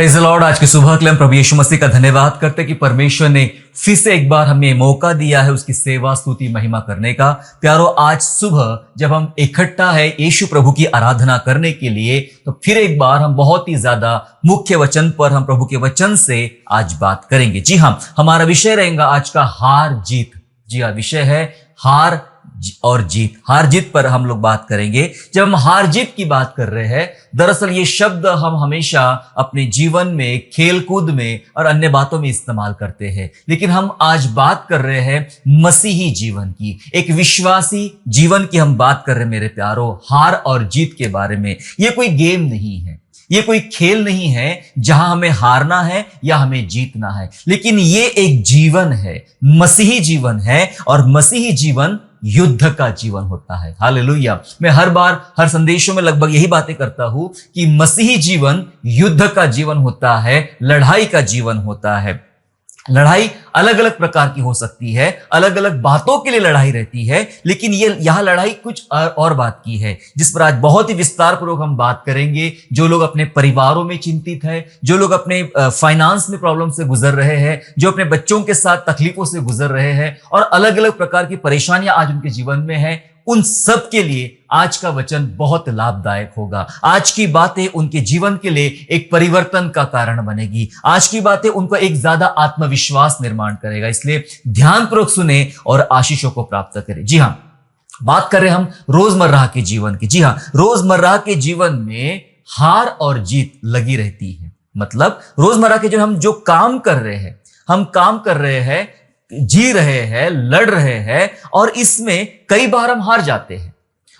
Praise the Lord. आज की सुबह के लिए हम प्रभु यीशु मसीह का धन्यवाद करते हैं कि परमेश्वर ने फिर से एक बार हमें मौका दिया है उसकी सेवा स्तुति महिमा करने का। प्यारो, आज सुबह जब हम इकट्ठा है यीशु प्रभु की आराधना करने के लिए, तो फिर एक बार हम बहुत ही ज्यादा मुख्य वचन पर हम प्रभु के वचन से आज बात करेंगे। जी हाँ, हमारा विषय रहेगा आज का हार जीत। जी हाँ, विषय है हार और जीत। हार जीत पर हम लोग बात करेंगे। जब हम हार जीत की बात कर रहे हैं, दरअसल ये शब्द हम हमेशा अपने जीवन में, खेल कूद में और अन्य बातों में इस्तेमाल करते हैं, लेकिन हम आज बात कर रहे हैं मसीही जीवन की, एक विश्वासी जीवन की हम बात कर रहे हैं। मेरे प्यारो, हार और जीत के बारे में ये कोई गेम नहीं है, ये कोई खेल नहीं है जहां हमें हारना है या हमें जीतना है, लेकिन ये एक जीवन है, मसीही जीवन है। और मसीही जीवन युद्ध का जीवन होता है। हालेलुया। मैं हर बार हर संदेशों में लगभग यही बातें करता हूं कि मसीही जीवन युद्ध का जीवन होता है, लड़ाई का जीवन होता है। लड़ाई अलग अलग प्रकार की हो सकती है, अलग अलग बातों के लिए लड़ाई रहती है, लेकिन ये यहां लड़ाई कुछ और बात की है, जिस पर आज बहुत ही विस्तार पूर्वक हम बात करेंगे। जो लोग अपने परिवारों में चिंतित है, जो लोग अपने फाइनेंस में प्रॉब्लम से गुजर रहे हैं, जो अपने बच्चों के साथ तकलीफों से गुजर रहे हैं और अलग अलग प्रकार की परेशानियां आज उनके जीवन में है, उन सब के लिए आज का वचन बहुत लाभदायक होगा। आज की बातें उनके जीवन के लिए एक परिवर्तन का कारण बनेगी। आज की बातें उनको एक ज्यादा आत्मविश्वास निर्माण करेगा। इसलिए ध्यानपूर्वक सुने और आशीषों को प्राप्त करें। जी हाँ, बात कर रहे हैं हम रोजमर्रा के जीवन की। जी हाँ, रोजमर्रा के जीवन में हार और जीत लगी रहती है। मतलब रोजमर्रा के जो हम जो काम कर रहे हैं, हम काम कर रहे हैं, जी रहे हैं, लड़ रहे हैं, और इसमें कई बार हम हार जाते हैं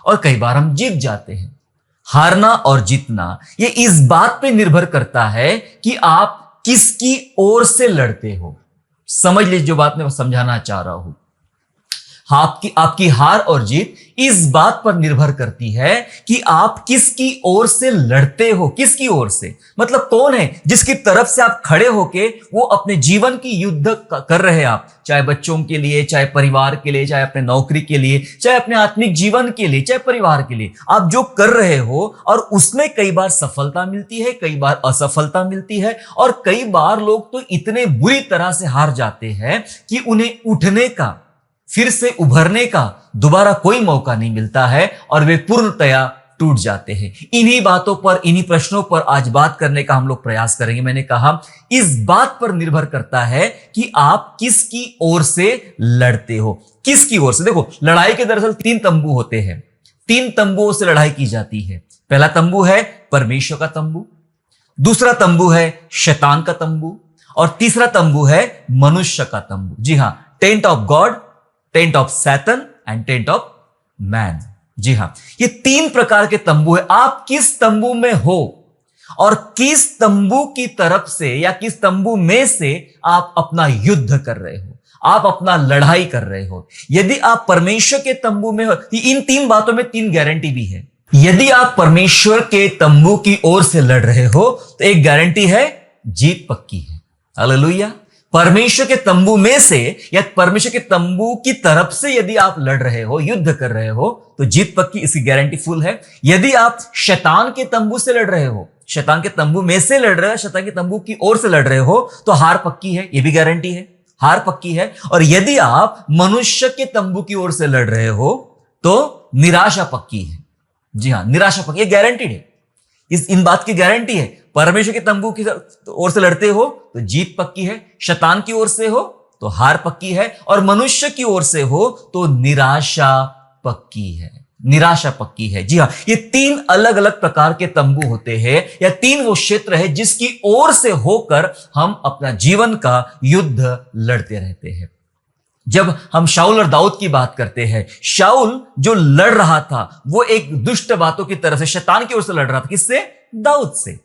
और कई बार हम जीत जाते हैं। हारना और जीतना ये इस बात पे निर्भर करता है कि आप किसकी ओर से लड़ते हो। समझ लीजिए जो बात मैं समझाना चाह रहा हूं। आपकी हार और जीत इस बात पर निर्भर करती है कि आप किसकी ओर से लड़ते हो। किसकी ओर से मतलब कौन है जिसकी तरफ से आप खड़े होके वो अपने जीवन की युद्ध कर रहे हैं। आप चाहे बच्चों के लिए, चाहे परिवार के लिए, चाहे अपने नौकरी के लिए, चाहे अपने आत्मिक जीवन के लिए, चाहे परिवार के लिए, आप जो कर रहे हो और उसमें कई बार सफलता मिलती है, कई बार असफलता मिलती है, और कई बार लोग तो इतने बुरी तरह से हार जाते हैं कि उन्हें उठने का, फिर से उभरने का दोबारा कोई मौका नहीं मिलता है और वे पूर्णतया टूट जाते हैं। इन्हीं बातों पर, इन्हीं प्रश्नों पर आज बात करने का हम लोग प्रयास करेंगे। मैंने कहा इस बात पर निर्भर करता है कि आप किसकी ओर से लड़ते हो। किसकी ओर से? देखो, लड़ाई के दरअसल 3 तंबू होते हैं। 3 तंबुओं से लड़ाई की जाती है। पहला तंबू है परमेश्वर का तंबू, दूसरा तंबू है शैतान का तंबू, और तीसरा तंबू है मनुष्य का तंबू। जी हां, tent of God, tent of Satan and tent of man. जी हां, ये 3 प्रकार के तंबू है। आप किस तंबू में हो और किस तंबू की तरफ से या किस तंबू में से आप अपना युद्ध कर रहे हो, आप अपना लड़ाई कर रहे हो। यदि आप परमेश्वर के तंबू में हो, इन 3 बातों में 3 गारंटी भी है। यदि आप परमेश्वर के तंबू की ओर से लड़ रहे हो तो एक गारंटी है, जीत पक्की है। हालेलुया। परमेश्वर के तंबू में से या परमेश्वर के तंबू की तरफ से यदि आप लड़ रहे हो, युद्ध कर रहे हो, तो जीत पक्की, इसकी गारंटी फुल है। यदि आप शैतान के तंबू से लड़ रहे हो, शैतान के तंबू में से लड़ रहे हो, शैतान के तंबू की ओर से लड़ रहे हो, तो हार पक्की है, ये भी गारंटी है, हार पक्की है। और यदि आप मनुष्य के तंबू की ओर से लड़ रहे हो तो निराशा पक्की है। जी हां, निराशा पक्की, ये गारंटीड है। इन बात की गारंटी है। परमेश्वर के तंबू की ओर से लड़ते हो तो जीत पक्की है, शैतान की ओर से हो तो हार पक्की है, और मनुष्य की ओर से हो तो निराशा पक्की है। निराशा पक्की है। जी हां, ये 3 अलग अलग प्रकार के तंबू होते हैं, या 3 वो क्षेत्र है जिसकी ओर से होकर हम अपना जीवन का युद्ध लड़ते रहते हैं। जब हम शाऊल और दाऊद की बात करते हैं, शाऊल जो लड़ रहा था वो एक दुष्ट बातों की तरफ से, शैतान की ओर से लड़ रहा था। किससे? दाऊद से।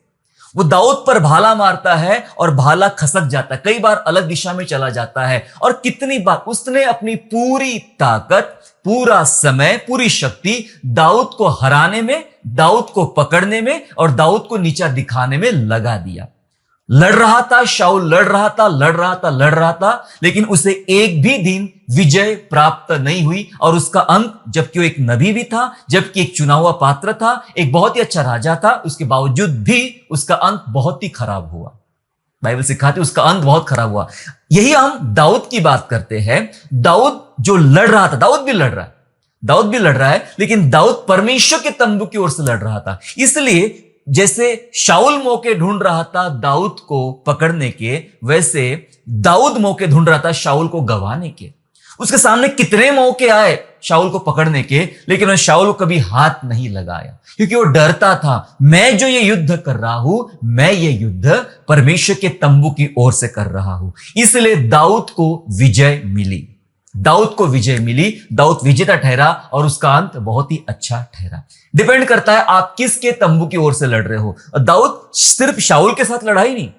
वो दाऊद पर भाला मारता है और भाला खसक जाता है, कई बार अलग दिशा में चला जाता है, और कितनी बार उसने अपनी पूरी ताकत, पूरा समय, पूरी शक्ति दाऊद को हराने में, दाऊद को पकड़ने में और दाऊद को नीचा दिखाने में लगा दिया। लड़ रहा था, शाऊल लड़ रहा था, लड़ रहा था, लेकिन उसे एक भी दिन विजय प्राप्त नहीं हुई। और उसका अंत, जबकि वो एक नबी भी था, जबकि एक चुना हुआ पात्र था, एक बहुत ही अच्छा राजा था, उसके बावजूद भी उसका अंत बहुत ही खराब हुआ। बाइबल सिखाती उसका अंत बहुत खराब हुआ। यही हम दाऊद की बात करते हैं। दाऊद जो लड़ रहा था, दाऊद भी लड़ रहा है, लेकिन दाऊद परमेश्वर के तंबू की ओर से लड़ रहा था। इसलिए जैसे शाऊल मौके ढूंढ रहा था दाऊद को पकड़ने के, वैसे दाऊद मौके ढूंढ रहा था शाऊल को गंवाने के। उसके सामने कितने मौके आए शाऊल को पकड़ने के, लेकिन उन्होंने शाऊल को कभी हाथ नहीं लगाया, क्योंकि वो डरता था, मैं जो ये युद्ध कर रहा हूं, मैं ये युद्ध परमेश्वर के तंबू की ओर से कर रहा हूं। इसलिए दाऊद को विजय मिली, दाऊद विजेता ठहरा और उसका अंत बहुत ही अच्छा ठहरा। डिपेंड करता है आप किसके तंबू की ओर से लड़ रहे हो। दाऊद सिर्फ शाऊल के साथ लड़ाई नहीं,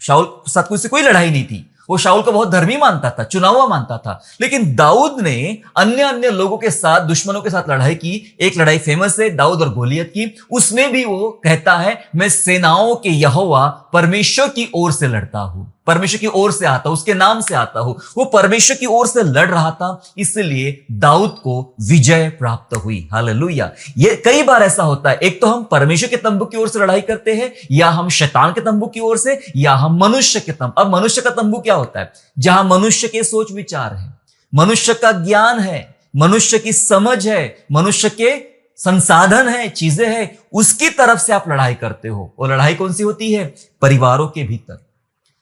शाऊल के साथ कोई लड़ाई नहीं थी। वो शाऊल को बहुत धर्मी मानता था, चुना हुआ मानता था, लेकिन दाऊद ने अन्य लोगों के साथ, दुश्मनों के साथ लड़ाई की। एक लड़ाई फेमस है दाऊद और गोलियत की। उसमें भी वो कहता है, मैं सेनाओं के यहोवा परमेश्वर की ओर से लड़ता हूं, परमेश्वर की ओर से आता हूं, उसके नाम से आता हूं। वो परमेश्वर की ओर से लड़ रहा था, इसलिए दाऊद को विजय प्राप्त हुई। हालेलुया। ये कई बार ऐसा होता है, एक तो हम परमेश्वर के तंबू की ओर से लड़ाई करते हैं, या हम शैतान के तंबू की ओर से, या हम मनुष्य के तंबू। अब मनुष्य का तंबू क्या होता है? जहां मनुष्य के सोच विचार है, मनुष्य का ज्ञान है, मनुष्य की समझ है, मनुष्य के संसाधन है, चीजें हैं, उसकी तरफ से आप लड़ाई करते हो। वो लड़ाई कौन सी होती है? परिवारों के भीतर,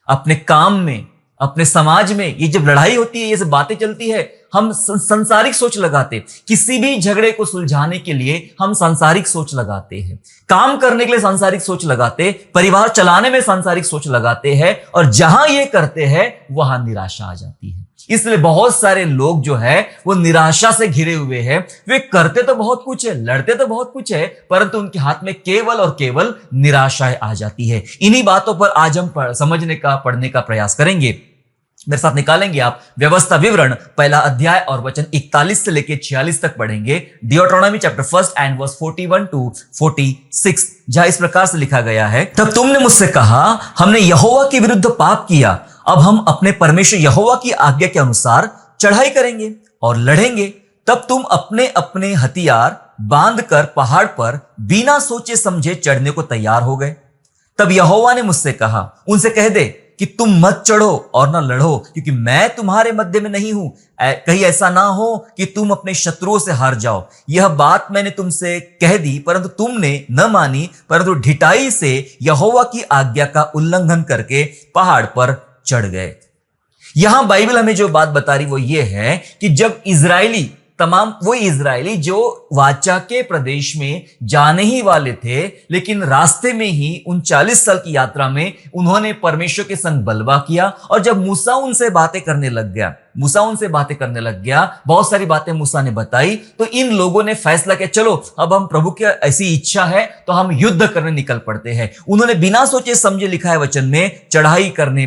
अपने काम में, अपने समाज में। ये जब लड़ाई होती है, ये सब बातें चलती है, हम संसारिक सोच लगाते। किसी भी झगड़े को सुलझाने के लिए हम सांसारिक सोच लगाते हैं, काम करने के लिए सांसारिक सोच लगाते, परिवार चलाने में सांसारिक सोच लगाते हैं, और जहां ये करते हैं वहां निराशा आ जाती है। इसलिए बहुत सारे लोग जो है वो निराशा से घिरे हुए हैं। वे करते तो बहुत कुछ है, लड़ते तो बहुत कुछ है, परंतु उनके हाथ में केवल और केवल निराशाएं आ जाती है। इन्हीं बातों पर आज हम समझने का, पढ़ने का प्रयास करेंगे। मेरे साथ निकालेंगे आप व्यवस्था विवरण पहला अध्याय और वचन 41 से लेकर 46 तक पढ़ेंगे। डियोट्रोनॉमी चैप्टर 1 एंड वर्स 41 to 46, जहां इस प्रकार से लिखा गया है, तब तुमने मुझसे कहा, हमने यहोवा के विरुद्ध पाप किया, अब हम अपने परमेश्वर यहोवा की आज्ञा के अनुसार चढ़ाई करेंगे और लड़ेंगे। तब तुम अपने अपने हथियार बांधकर पहाड़ पर बिना सोचे समझे चढ़ने को तैयार हो गए। तब यहोवा ने मुझसे कहा, उनसे कह दे कि तुम मत चढ़ो और न लड़ो, क्योंकि मैं तुम्हारे मध्य में नहीं हूं। कहीं ऐसा ना हो कि तुम अपने शत्रुओं से हार जाओ। यह बात मैंने तुमसे कह दी, परंतु तुमने न मानी, परंतु ढिठाई से यहोवा की आज्ञा का उल्लंघन करके पहाड़ पर चढ़ गए। यहां बाइबल हमें जो बात बता रही वो ये है कि जब इजरायली, तमाम वो इजरायली जो वाचा के प्रदेश में जाने ही वाले थे, लेकिन रास्ते में ही उन 40 साल की यात्रा में उन्होंने परमेश्वर के संग बलवा किया। और जब मूसा उनसे बातें करने लग गया, बहुत सारी बातें मूसा ने बताई, तो इन लोगों ने फैसला किया, चलो अब हम प्रभु की ऐसी इच्छा है तो हम युद्ध करने निकल पड़ते हैं। उन्होंने बिना सोचे समझे, लिखा है वचन में, चढ़ाई करने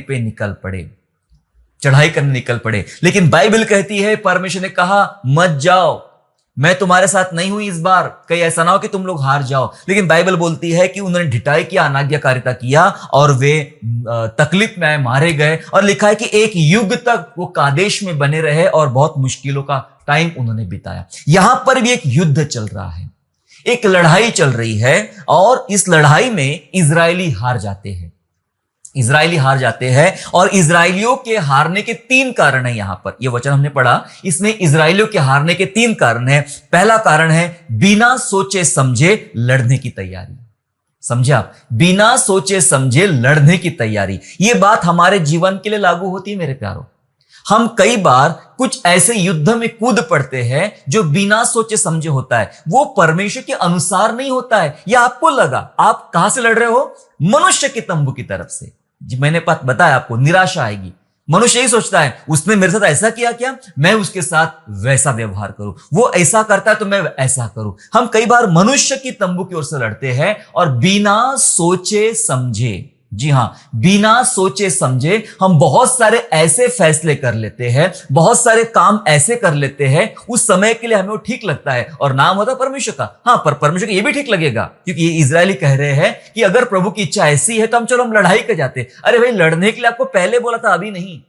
निकल पड़े। लेकिन बाइबल कहती है, परमेश्वर ने कहा मत जाओ, मैं तुम्हारे साथ नहीं हूं इस बार, कहीं ऐसा ना हो कि तुम लोग हार जाओ। लेकिन बाइबल बोलती है कि उन्होंने ढिठाई किया, अनाज्ञाकारिता किया, और वे तकलीफ में आए, मारे गए। और लिखा है कि एक युग तक वो कादेश में बने रहे और बहुत मुश्किलों का टाइम उन्होंने बिताया। यहां पर भी एक युद्ध चल रहा है, एक लड़ाई चल रही है, और इस लड़ाई में इजरायली हार जाते हैं। और इजरायलियों के हारने के 3 कारण है। यहां पर यह वचन हमने पढ़ा, इसमें इजरायलियों के हारने के 3 कारण है। पहला कारण है बिना सोचे समझे लड़ने की तैयारी। समझा? बिना सोचे समझे लड़ने की तैयारी। यह बात हमारे जीवन के लिए लागू होती है मेरे प्यारों। हम कई बार कुछ ऐसे युद्ध में कूद पड़ते हैं जो बिना सोचे समझे होता है, वो परमेश्वर के अनुसार नहीं होता है। या आपको लगा, आप कहां से लड़ रहे हो? मनुष्य के तंबू की तरफ से। मैंने बताया आपको, निराशा आएगी। मनुष्य यही सोचता है, उसने मेरे साथ ऐसा किया क्या, मैं उसके साथ वैसा व्यवहार करूं, वो ऐसा करता है तो मैं ऐसा करूं। हम कई बार मनुष्य की तंबू की ओर से लड़ते हैं और बिना सोचे समझे जी हां, बिना सोचे समझे हम बहुत सारे ऐसे फैसले कर लेते हैं, बहुत सारे काम ऐसे कर लेते हैं, उस समय के लिए हमें वो ठीक लगता है और नाम होता परमेश्वर का। हां, पर परमेश्वर को ये भी ठीक लगेगा, क्योंकि ये इजरायली कह रहे हैं कि अगर प्रभु की इच्छा ऐसी है तो हम लड़ाई कर जाते। अरे भाई, लड़ने के लिए आपको पहले बोला था, अभी नहीं,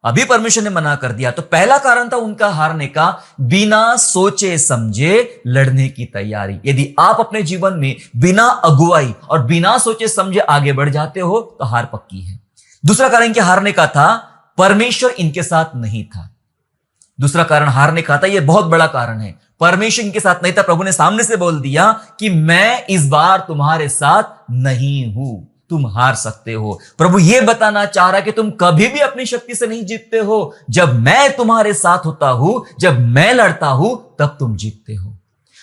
अभी परमेश्वर ने मना कर दिया। तो पहला कारण था उनका हारने का, बिना सोचे समझे लड़ने की तैयारी। यदि आप अपने जीवन में बिना अगुवाई और बिना सोचे समझे आगे बढ़ जाते हो तो हार पक्की है। दूसरा कारण इनके हारने का था, परमेश्वर इनके साथ नहीं था। दूसरा कारण हारने का था, यह बहुत बड़ा कारण है, परमेश्वर इनके साथ नहीं था। प्रभु ने सामने से बोल दिया कि मैं इस बार तुम्हारे साथ नहीं हूं, तुम हार सकते हो। प्रभु यह बताना चाह रहा है कि तुम कभी भी अपनी शक्ति से नहीं जीतते हो। जब मैं तुम्हारे साथ होता हूं, जब मैं लड़ता हूं, तब तुम जीतते हो।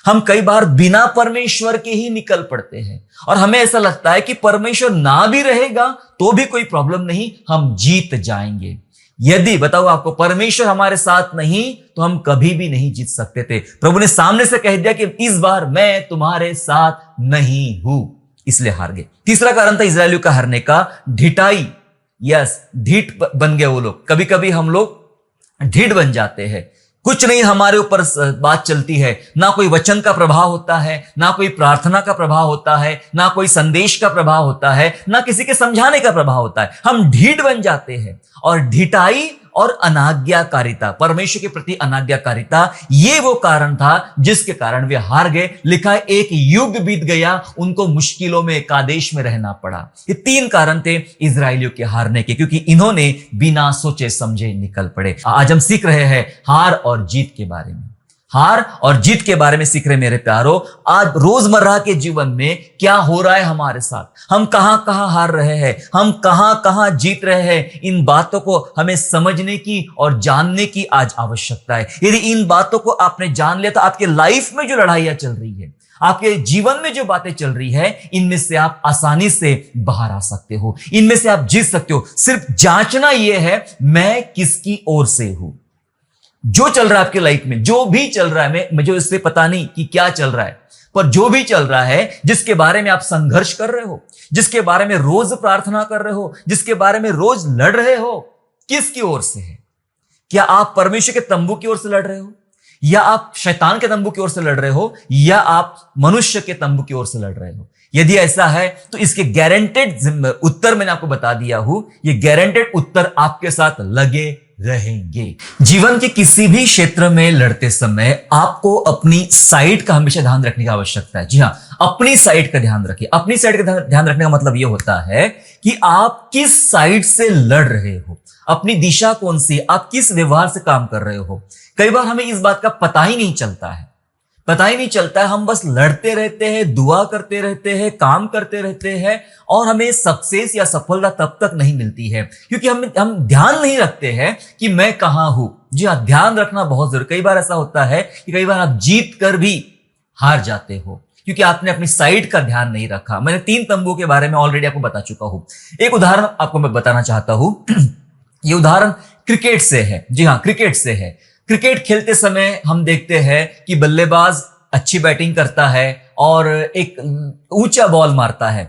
हम कई बार बिना परमेश्वर के ही निकल पड़ते हैं और हमें ऐसा लगता है कि परमेश्वर ना भी रहेगा तो भी कोई प्रॉब्लम नहीं, हम जीत जाएंगे। यदि बताओ आपको परमेश्वर हमारे साथ नहीं तो हम कभी भी नहीं जीत सकते थे। प्रभु ने सामने से कह दिया कि इस बार मैं तुम्हारे साथ नहीं हूं, इसलिए हार गए। तीसरा कारण था इजरायलियों का हारने का, ढिठाई। यस, ढीठ बन गए वो लोग। कभी कभी हम लोग ढीठ बन जाते हैं, कुछ नहीं हमारे ऊपर बात चलती है, ना कोई वचन का प्रभाव होता है, ना कोई प्रार्थना का प्रभाव होता है, ना कोई संदेश का प्रभाव होता है, ना किसी के समझाने का प्रभाव होता है। हम ढीठ बन जाते हैं। और ढिठाई और अनाज्ञाकारिता, परमेश्वर के प्रति अनाज्ञाकारिता, ये वो कारण था जिसके कारण वे हार गए। लिखा है एक युग बीत गया, उनको मुश्किलों में, कादेश में रहना पड़ा। ये तीन कारण थे इजरायलियों के हारने के, क्योंकि इन्होंने बिना सोचे समझे निकल पड़े। आज हम सीख रहे हैं हार और जीत के बारे में, हार और जीत के बारे में सीख रहे मेरे प्यारों। आज रोजमर्रा के जीवन में क्या हो रहा है हमारे साथ, हम कहां कहां हार रहे हैं, हम कहां कहां जीत रहे हैं, इन बातों को हमें समझने की और जानने की आज आवश्यकता है। यदि इन बातों को आपने जान लिया तो आपके लाइफ में जो लड़ाइयां चल रही है, आपके जीवन में जो बातें चल रही है, इनमें से आप आसानी से बाहर आ सकते हो, इनमें से आप जीत सकते हो। सिर्फ जांचना यह है मैं किसकी ओर से हूं। जो चल रहा है आपके लाइफ में, जो भी चल रहा है, मुझे इससे पता नहीं कि क्या चल रहा है, पर जो भी चल रहा है, जिसके बारे में आप संघर्ष कर रहे हो, जिसके बारे में रोज प्रार्थना कर रहे हो, जिसके बारे में रोज लड़ रहे हो, किसकी ओर से है? क्या आप परमेश्वर के तंबू की ओर से लड़ रहे हो, या आप शैतान के तंबू की ओर से लड़ रहे हो, या आप मनुष्य के तंबू की ओर से लड़ रहे हो? यदि ऐसा है तो इसके गारंटेड उत्तर मैंने आपको बता दिया हूं। ये गारंटेड उत्तर आपके साथ लगे रहेंगे। जीवन के किसी भी क्षेत्र में लड़ते समय आपको अपनी साइड का हमेशा ध्यान रखने की आवश्यकता है। जी हां, अपनी साइड का ध्यान रखिए। अपनी साइड का ध्यान रखने का मतलब यह होता है कि आप किस साइड से लड़ रहे हो, अपनी दिशा कौन सी, आप किस व्यवहार से काम कर रहे हो। कई बार हमें इस बात का पता ही नहीं चलता है, हम बस लड़ते रहते हैं, दुआ करते रहते हैं, काम करते रहते हैं, और हमें सक्सेस या सफलता तब तक नहीं मिलती है क्योंकि हम ध्यान नहीं रखते हैं कि मैं कहां हूं। जी हां, ध्यान रखना बहुत जरूरी। कई बार ऐसा होता है कि कई बार आप जीत कर भी हार जाते हो क्योंकि आपने अपनी साइड का ध्यान नहीं रखा। मैंने 3 तंबुओं के बारे में ऑलरेडी आपको बता चुका हूं। एक उदाहरण आपको मैं बताना चाहता हूं। यह उदाहरण क्रिकेट से है। जी हां, क्रिकेट से है। क्रिकेट खेलते समय हम देखते हैं कि बल्लेबाज अच्छी बैटिंग करता है और एक ऊंचा बॉल मारता है।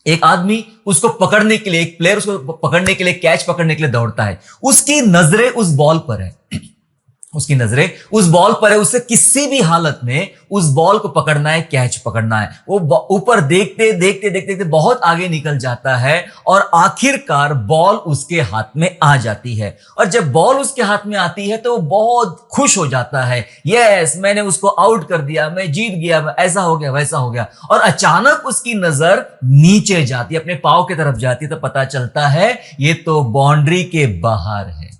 एक आदमी उसको पकड़ने के लिए, एक प्लेयर उसको पकड़ने के लिए, कैच पकड़ने के लिए दौड़ता है। उसकी नजरें उस बॉल पर है, उसकी नजरें उस बॉल पर है। उसे किसी भी हालत में उस बॉल को पकड़ना है, कैच पकड़ना है। वो ऊपर देखते देखते देखते देखते बहुत आगे निकल जाता है और आखिरकार बॉल उसके हाथ में आ जाती है। और जब बॉल उसके हाथ में आती है तो वो बहुत खुश हो जाता है, यस मैंने उसको आउट कर दिया, मैं जीत गया, ऐसा हो गया, वैसा हो गया। और अचानक उसकी नजर नीचे जाती है, अपने पांव की तरफ जाती है, तो पता चलता है ये तो बाउंड्री के बाहर है।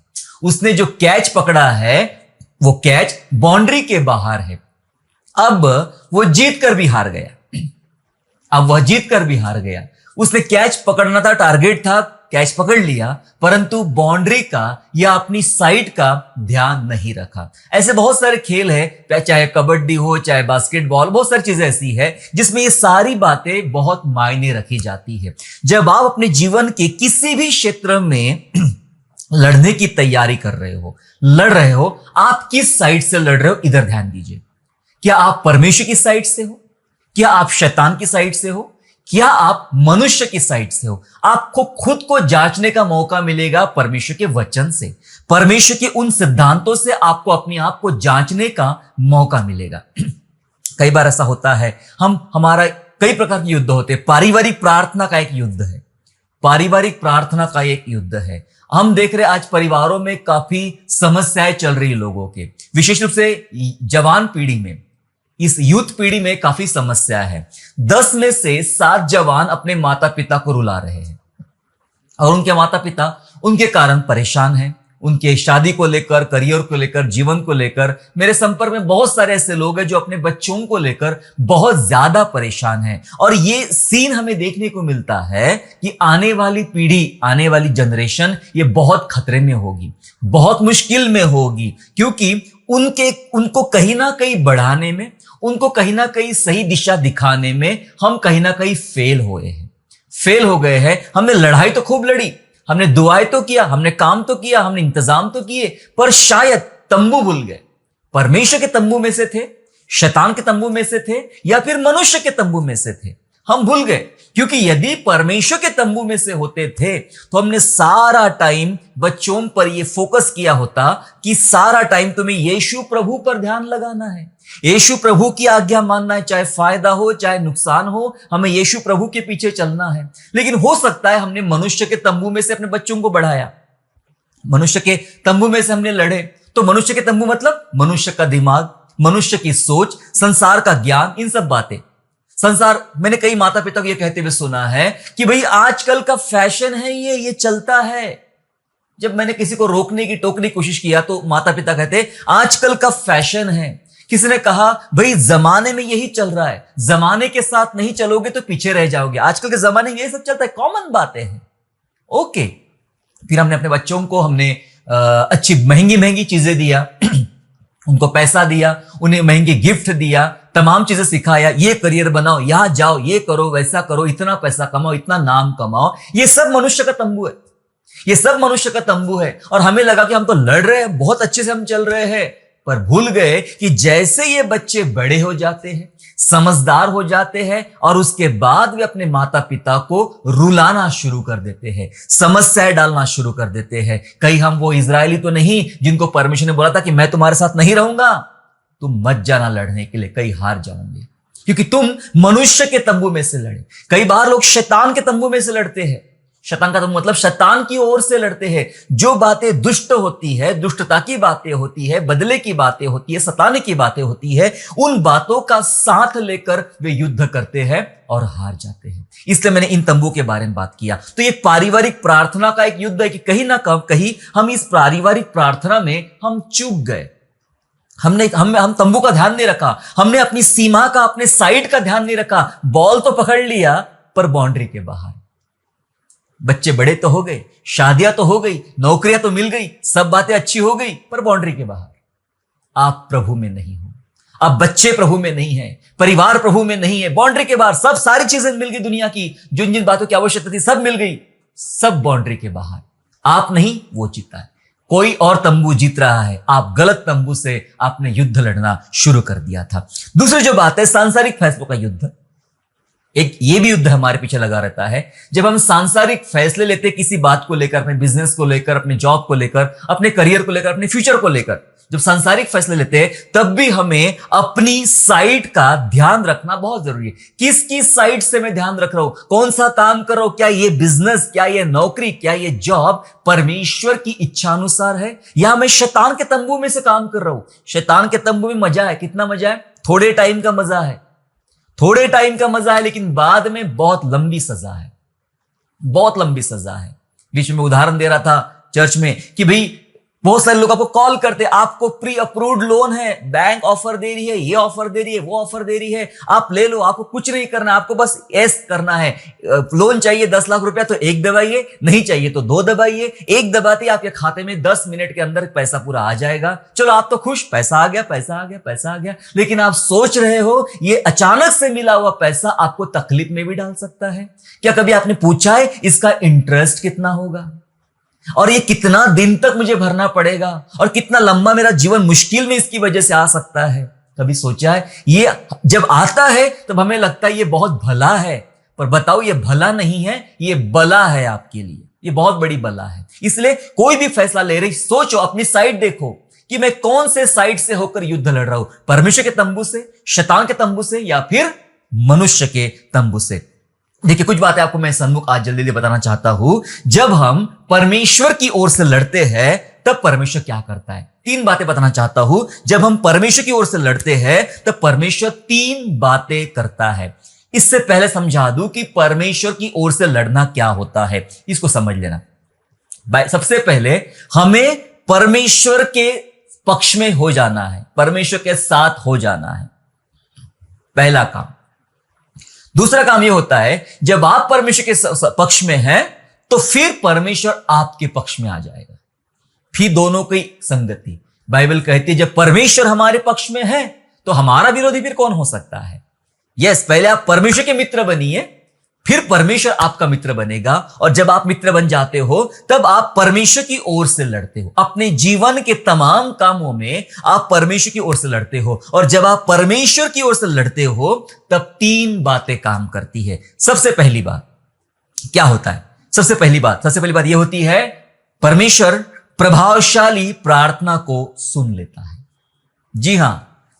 उसने जो कैच पकड़ा है वो कैच बाउंड्री के बाहर है। अब वो जीत कर भी हार गया। उसने कैच पकड़ना था, टारगेट था, कैच पकड़ लिया, परंतु बाउंड्री का या अपनी साइड का ध्यान नहीं रखा। ऐसे बहुत सारे खेल है, चाहे कबड्डी हो, चाहे बास्केटबॉल, बहुत सारी चीजें ऐसी है जिसमें ये सारी बातें बहुत मायने रखी जाती है। जब आप अपने जीवन के किसी भी क्षेत्र में लड़ने की तैयारी कर रहे हो, लड़ रहे हो, आप किस साइड से लड़ रहे हो, इधर ध्यान दीजिए। क्या आप परमेश्वर की साइड से हो? क्या आप शैतान की साइड से हो? क्या आप मनुष्य की साइड से हो? आपको खुद को जांचने का मौका मिलेगा परमेश्वर के वचन से, परमेश्वर के उन सिद्धांतों से आपको अपने आप को जांचने का मौका मिलेगा। कई बार ऐसा होता है, हमारा कई प्रकार के युद्ध होते हैं। पारिवारिक प्रार्थना का एक युद्ध है, पारिवारिक प्रार्थना का एक युद्ध है। हम देख रहे आज परिवारों में काफी समस्याएं चल रही है लोगों के, विशेष रूप से जवान पीढ़ी में, इस यूथ पीढ़ी में काफी समस्या है। 10 में से 7 जवान अपने माता पिता को रुला रहे हैं और उनके माता पिता उनके कारण परेशान हैं। उनके शादी को लेकर, करियर को लेकर, जीवन को लेकर मेरे संपर्क में बहुत सारे ऐसे लोग हैं जो अपने बच्चों को लेकर बहुत ज्यादा परेशान हैं। और ये सीन हमें देखने को मिलता है कि आने वाली पीढ़ी, आने वाली जनरेशन ये बहुत खतरे में होगी, बहुत मुश्किल में होगी, क्योंकि उनको कहीं ना कहीं बढ़ाने में, उनको कहीं ना कहीं सही दिशा दिखाने में हम कहीं ना कहीं फेल हो गए हैं। हमने लड़ाई तो खूब लड़ी, हमने दुआएं तो किया, हमने काम तो किया, हमने इंतजाम तो किए, पर शायद तंबू भूल गए। परमेश्वर के तंबू में से थे, शैतान के तंबू में से थे, या फिर मनुष्य के तंबू में से थे? हम भूल गए, क्योंकि यदि परमेश्वर के तंबू में से होते थे तो हमने सारा टाइम बच्चों पर यह फोकस किया होता कि सारा टाइम तुम्हें यीशु प्रभु पर ध्यान लगाना है, यीशु प्रभु की आज्ञा मानना है, चाहे फायदा हो चाहे नुकसान हो, हमें यीशु प्रभु के पीछे चलना है। लेकिन हो सकता है हमने मनुष्य के तंबू में से अपने बच्चों को बढ़ाया, मनुष्य के तंबू में से हमने लड़े। तो मनुष्य के तंबू मतलब मनुष्य का दिमाग, मनुष्य की सोच, संसार का ज्ञान, इन सब बातें। संसार, मैंने कई माता पिता को यह कहते हुए सुना है कि भाई आजकल का फैशन है, ये चलता है। जब मैंने किसी को रोकने की, टोकने की कोशिश किया तो माता पिता कहते आजकल का फैशन है। किसी ने कहा भाई जमाने में यही चल रहा है, जमाने के साथ नहीं चलोगे तो पीछे रह जाओगे, आजकल के जमाने में ये सब चलता है, कॉमन बातें हैं। ओके, फिर हमने अपने बच्चों को अच्छी महंगी चीजें दिया, उनको पैसा दिया, उन्हें महंगे गिफ्ट दिया, तमाम चीजें सिखाया, ये करियर बनाओ, यहां जाओ, ये करो, वैसा करो, इतना पैसा कमाओ, इतना नाम कमाओ। ये सब मनुष्य का तंबू है, ये सब मनुष्य का तंबू है। और हमें लगा कि हम तो लड़ रहे हैं, बहुत अच्छे से हम चल रहे हैं, पर भूल गए कि जैसे ये बच्चे बड़े हो जाते हैं, समझदार हो जाते हैं, और उसके बाद वे अपने माता पिता को रुलाना शुरू कर देते हैं, समस्याएं डालना शुरू कर देते हैं। कहीं हम वो इजरायली तो नहीं जिनको परमेश्वर ने बोला था कि मैं तुम्हारे साथ नहीं रहूंगा, तुम मत जाना लड़ने के लिए, कहीं हार जाओगे, क्योंकि तुम मनुष्य के तंबू में से लड़े। कई बार लोग शैतान के तंबू में से लड़ते हैं। शैतान का तंबू मतलब शैतान की ओर से लड़ते हैं। जो बातें दुष्ट होती है, दुष्टता की बातें होती है, बदले की बातें होती है, सताने की बातें होती है, उन बातों का साथ लेकर वे युद्ध करते हैं और हार जाते हैं। इसलिए मैंने इन तंबू के बारे में बात किया। तो ये पारिवारिक प्रार्थना का एक युद्ध है कि कहीं ना कहीं हम इस पारिवारिक प्रार्थना में हम चूक गए। हम तंबू का ध्यान नहीं रखा, हमने अपनी सीमा का, अपने साइड का ध्यान नहीं रखा। बॉल तो पकड़ लिया पर बाउंड्री के बाहर। बच्चे बड़े तो हो गए, शादियां तो हो गई, नौकरियां तो मिल गई, सब बातें अच्छी हो गई, पर बाउंड्री के बाहर। आप प्रभु में नहीं हो, आप बच्चे प्रभु में नहीं है, परिवार प्रभु में नहीं है, बाउंड्री के बाहर। सब सारी चीजें मिल गई दुनिया की, जिन जिन बातों की आवश्यकता थी सब मिल गई, सब बाउंड्री के बाहर। आप नहीं, वो जीता है, कोई और तंबू जीत रहा है। आप गलत तंबू से आपने युद्ध लड़ना शुरू कर दिया था। दूसरी जो बात है, सांसारिक फैसलों का युद्ध। एक ये भी युद्ध हमारे पीछे लगा रहता है। जब हम सांसारिक फैसले लेते किसी बात को लेकर, अपने बिजनेस को लेकर, अपने जॉब को लेकर, अपने करियर को लेकर, अपने फ्यूचर को लेकर, जब सांसारिक फैसले लेते हैं तब भी हमें अपनी साइड का ध्यान रखना बहुत जरूरी है। किसकी साइड से मैं ध्यान रख रहा हूं, कौन सा काम कर रहा हूं, क्या ये बिजनेस, क्या ये नौकरी, क्या ये जॉब परमेश्वर की इच्छा अनुसार है, या मैं शैतान के तंबू में से काम कर रहा हूं। शैतान के तंबू में मजा है, कितना मजा है, थोड़े टाइम का मजा है, थोड़े टाइम का मजा है, लेकिन बाद में बहुत लंबी सजा है, बहुत लंबी सजा है। बीच में उदाहरण दे रहा था चर्च में कि भाई बहुत सारे लोग आपको कॉल करते, आपको प्री अप्रूव्ड लोन है, बैंक ऑफर दे रही है, ये ऑफर दे रही है, वो ऑफर दे रही है, आप ले लो, आपको कुछ नहीं करना, आपको बस एस करना है। लोन चाहिए 10 लाख रुपया तो एक दबाइए, नहीं चाहिए तो 2 दबाइए। एक दबाते आपके खाते में 10 मिनट के अंदर पैसा पूरा आ जाएगा। चलो आप तो खुश, पैसा आ गया, पैसा आ गया, पैसा आ गया। लेकिन आप सोच रहे हो ये अचानक से मिला हुआ पैसा आपको तकलीफ में भी डाल सकता है। क्या कभी आपने पूछा है इसका इंटरेस्ट कितना होगा, और ये कितना दिन तक मुझे भरना पड़ेगा, और कितना लंबा मेरा जीवन मुश्किल में इसकी वजह से आ सकता है? कभी सोचा है? ये जब आता है तब हमें लगता है ये बहुत भला है, पर बताओ ये भला नहीं है, ये बला है आपके लिए, ये बहुत बड़ी बला है। इसलिए कोई भी फैसला ले रही सोचो, अपनी साइड देखो कि मैं कौन से साइड से होकर युद्ध लड़ रहा हूं, परमेश्वर के तंबू से, शैतान के तंबू से, या फिर मनुष्य के तंबू से। देखिए कुछ बातें आपको मैं सन्मुख आज जल्दी बताना चाहता हूं। जब हम परमेश्वर की ओर से लड़ते हैं तब परमेश्वर क्या करता है, 3 बातें बताना चाहता हूं। जब हम परमेश्वर की ओर से लड़ते हैं तब परमेश्वर 3 बातें करता है। इससे पहले समझा दूं कि परमेश्वर की ओर से लड़ना क्या होता है, इसको समझ लेना। सबसे पहले हमें परमेश्वर के पक्ष में हो जाना है, परमेश्वर के साथ हो जाना है, पहला काम। दूसरा काम यह होता है जब आप परमेश्वर के पक्ष में हैं तो फिर परमेश्वर आपके पक्ष में आ जाएगा, फिर दोनों की संगति। बाइबल कहती है जब परमेश्वर हमारे पक्ष में है तो हमारा विरोधी फिर कौन हो सकता है। यस, पहले आप परमेश्वर के मित्र बनिए, फिर परमेश्वर आपका मित्र बनेगा। और जब आप मित्र बन जाते हो तब आप परमेश्वर की ओर से लड़ते हो, अपने जीवन के तमाम कामों में आप परमेश्वर की ओर से लड़ते हो। और जब आप परमेश्वर की ओर से लड़ते हो तब 3 बातें काम करती है। सबसे पहली बात क्या होता है, सबसे पहली बात यह होती है परमेश्वर प्रभावशाली प्रार्थना को सुन लेता है। जी हां,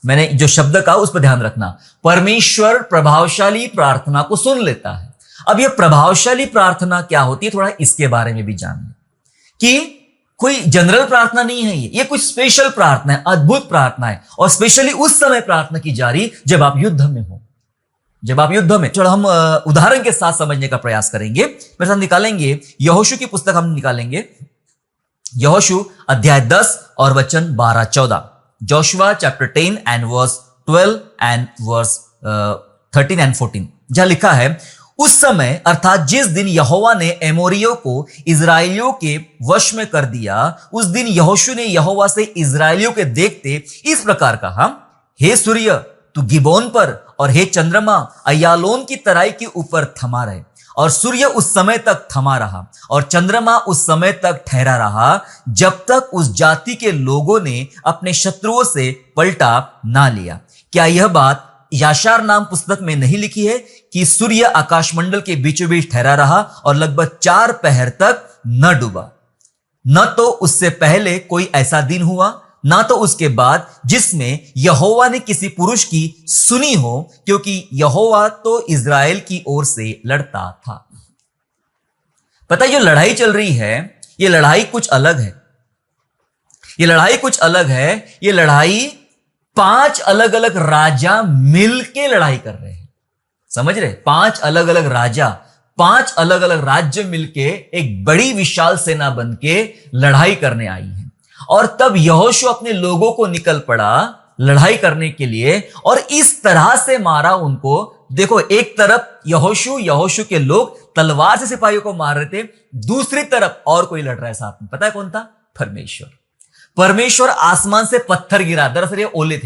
मैंने जो शब्द कहा उस पर ध्यान रखना, परमेश्वर प्रभावशाली प्रार्थना को सुन लेता है। अब यह प्रभावशाली प्रार्थना क्या होती है, थोड़ा इसके बारे में भी जान लें कि कोई जनरल प्रार्थना नहीं है, ये कुछ स्पेशल प्रार्थना है, अद्भुत प्रार्थना है। और स्पेशली उस समय प्रार्थना की जा रही जब आप युद्ध में हो, जब आप युद्ध में। चलो हम उदाहरण के साथ समझने का प्रयास करेंगे। मेरे साथ निकालेंगे यहोशू की पुस्तक, हम निकालेंगे यहोशू अध्याय 10 और वचन 12-14। Joshua chapter 10 and verse 12 and verse 13 and 14, जहां लिखा है उस समय अर्थात जिस दिन यहोवा ने एमोरियों को इजराइलियों के वश में कर दिया, उस दिन यहोशू ने यहोवा से इजराइलियों के देखते इस प्रकार कहा, हे सूर्य तू गिबोन पर और हे चंद्रमा अय्यालोन की तराई के ऊपर थमा रहे। और सूर्य उस समय तक थमा रहा और चंद्रमा उस समय तक ठहरा रहा जब तक उस जाति के लोगों ने अपने शत्रुओं से पलटा ना लिया। क्या यह बात याशार नाम पुस्तक में नहीं लिखी है कि सूर्य आकाशमंडल के बीचों बीच ठहरा रहा और लगभग 4 पहर तक न डूबा। न तो उससे पहले कोई ऐसा दिन हुआ, ना तो उसके बाद जिसमें यहोवा ने किसी पुरुष की सुनी हो, क्योंकि यहोवा तो इजराइल की ओर से लड़ता था। पता है, जो लड़ाई चल रही है, ये लड़ाई कुछ अलग है। ये लड़ाई कुछ अलग है। ये लड़ाई 5 अलग अलग राजा मिलके लड़ाई कर रहे हैं। समझ रहे? 5 अलग अलग राजा, 5 अलग अलग राज्य मिलके एक बड़ी विशाल सेना बन के लड़ाई करने आई है। और तब यहोशू अपने लोगों को निकल पड़ा लड़ाई करने के लिए और इस तरह से मारा उनको। देखो, एक तरफ यहोशू के लोग तलवार से सिपाहियों को मार रहे थे, दूसरी तरफ और कोई लड़ रहा है साथ में। पता है कौन था? परमेश्वर आसमान से पत्थर गिरा। दरअसल ये ओले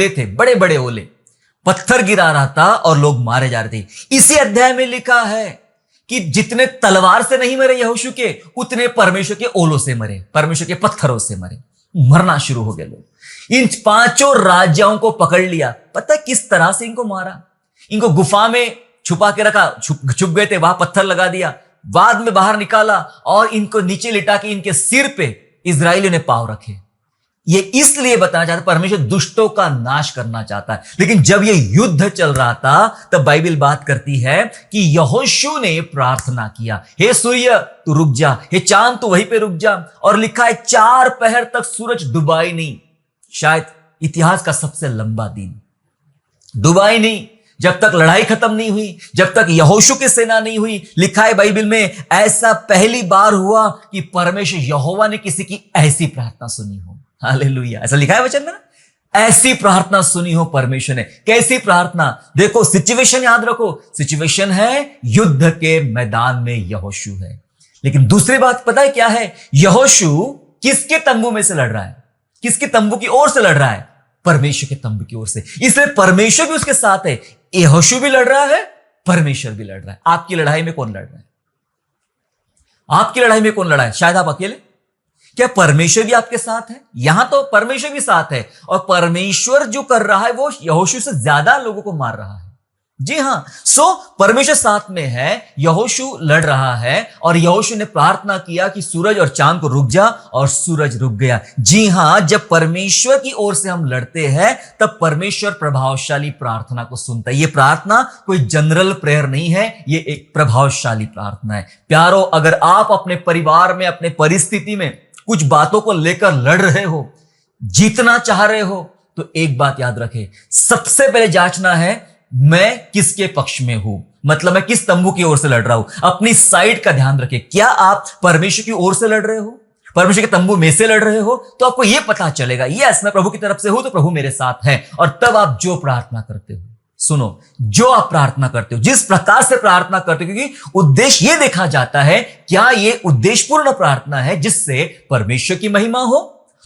थे, बड़े बड़े ओले, पत्थर गिरा रहा था और लोग मारे जा रहे थे। इसी अध्याय में लिखा है कि जितने तलवार से नहीं मरे यहोशू के, उतने परमेश्वर के ओलों से मरे, परमेश्वर के पत्थरों से मरे। मरना शुरू हो गए लोग। इन 5 राजाओं को पकड़ लिया। पता है किस तरह से इनको मारा? इनको गुफा में छुपा के रखा, छुप गए थे, वहां पत्थर लगा दिया, बाद में बाहर निकाला और इनको नीचे लिटा के इनके सिर पे इजराइलियों ने पांव रखे। ये इसलिए बताना चाहता, परमेश्वर दुष्टों का नाश करना चाहता है। लेकिन जब ये युद्ध चल रहा था तब बाइबल बात करती है कि यहोशू ने प्रार्थना किया, हे सूर्य तू रुक जा, हे चांद तू वहीं पे रुक जा। और लिखा है 4 पहर तक सूरज डूबा ही नहीं। शायद इतिहास का सबसे लंबा दिन डूबा ही नहीं, जब तक लड़ाई खत्म नहीं हुई, जब तक यहोशू की सेना नहीं हुई। लिखा है बाइबल में, ऐसा पहली बार हुआ कि परमेश्वर यहोवा ने किसी की ऐसी प्रार्थना सुनी हो। हालेलुया, ऐसा लिखा है वचन में ना, ऐसी प्रार्थना सुनी हो परमेश्वर ने। कैसी प्रार्थना? देखो, सिचुएशन याद रखो, सिचुएशन है युद्ध के मैदान में यहोशू है। लेकिन दूसरी बात पता है क्या है? यहोशू किसके तंबू में से लड़ रहा है? किसके तंबू की ओर से लड़ रहा है? परमेश्वर के तंबू की ओर से। इसलिए परमेश्वर भी उसके साथ है। यहोशू भी लड़ रहा है, परमेश्वर भी लड़ रहा है। आपकी लड़ाई में कौन लड़ रहा है? आपकी लड़ाई में कौन लड़ा है? शायद आप अकेले। क्या परमेश्वर भी आपके साथ है? यहां तो परमेश्वर भी साथ है और परमेश्वर जो कर रहा है वो यहोशू से ज्यादा लोगों को मार रहा है। जी हाँ, सो परमेश्वर साथ में है। यहोशू लड़ रहा है और यहोशू ने प्रार्थना किया कि सूरज और चांद को रुक जा, और सूरज रुक गया। जी हाँ, जब परमेश्वर की ओर से हम लड़ते हैं तब परमेश्वर प्रभावशाली प्रार्थना को सुनता है। ये प्रार्थना कोई जनरल प्रेयर नहीं है, ये एक प्रभावशाली प्रार्थना है। प्यारो, अगर आप अपने परिवार में, अपने परिस्थिति में कुछ बातों को लेकर लड़ रहे हो, जीतना चाह रहे हो, तो एक बात याद रखें, सबसे पहले जांचना है मैं किसके पक्ष में हूं, मतलब मैं किस तंबू की ओर से लड़ रहा हूं। अपनी साइड का ध्यान रखें। क्या आप परमेश्वर की ओर से लड़ रहे हो, परमेश्वर के तंबू में से लड़ रहे हो, तो आपको यह पता चलेगा यस मैं प्रभु की तरफ से हूं तो प्रभु मेरे साथ है। और तब आप जो प्रार्थना करते हो, सुनो, जो आप प्रार्थना करते हो, जिस प्रकार से प्रार्थना करते हो, क्योंकि उद्देश्य यह देखा जाता है क्या यह उद्देश्यपूर्ण प्रार्थना है जिससे परमेश्वर की महिमा हो,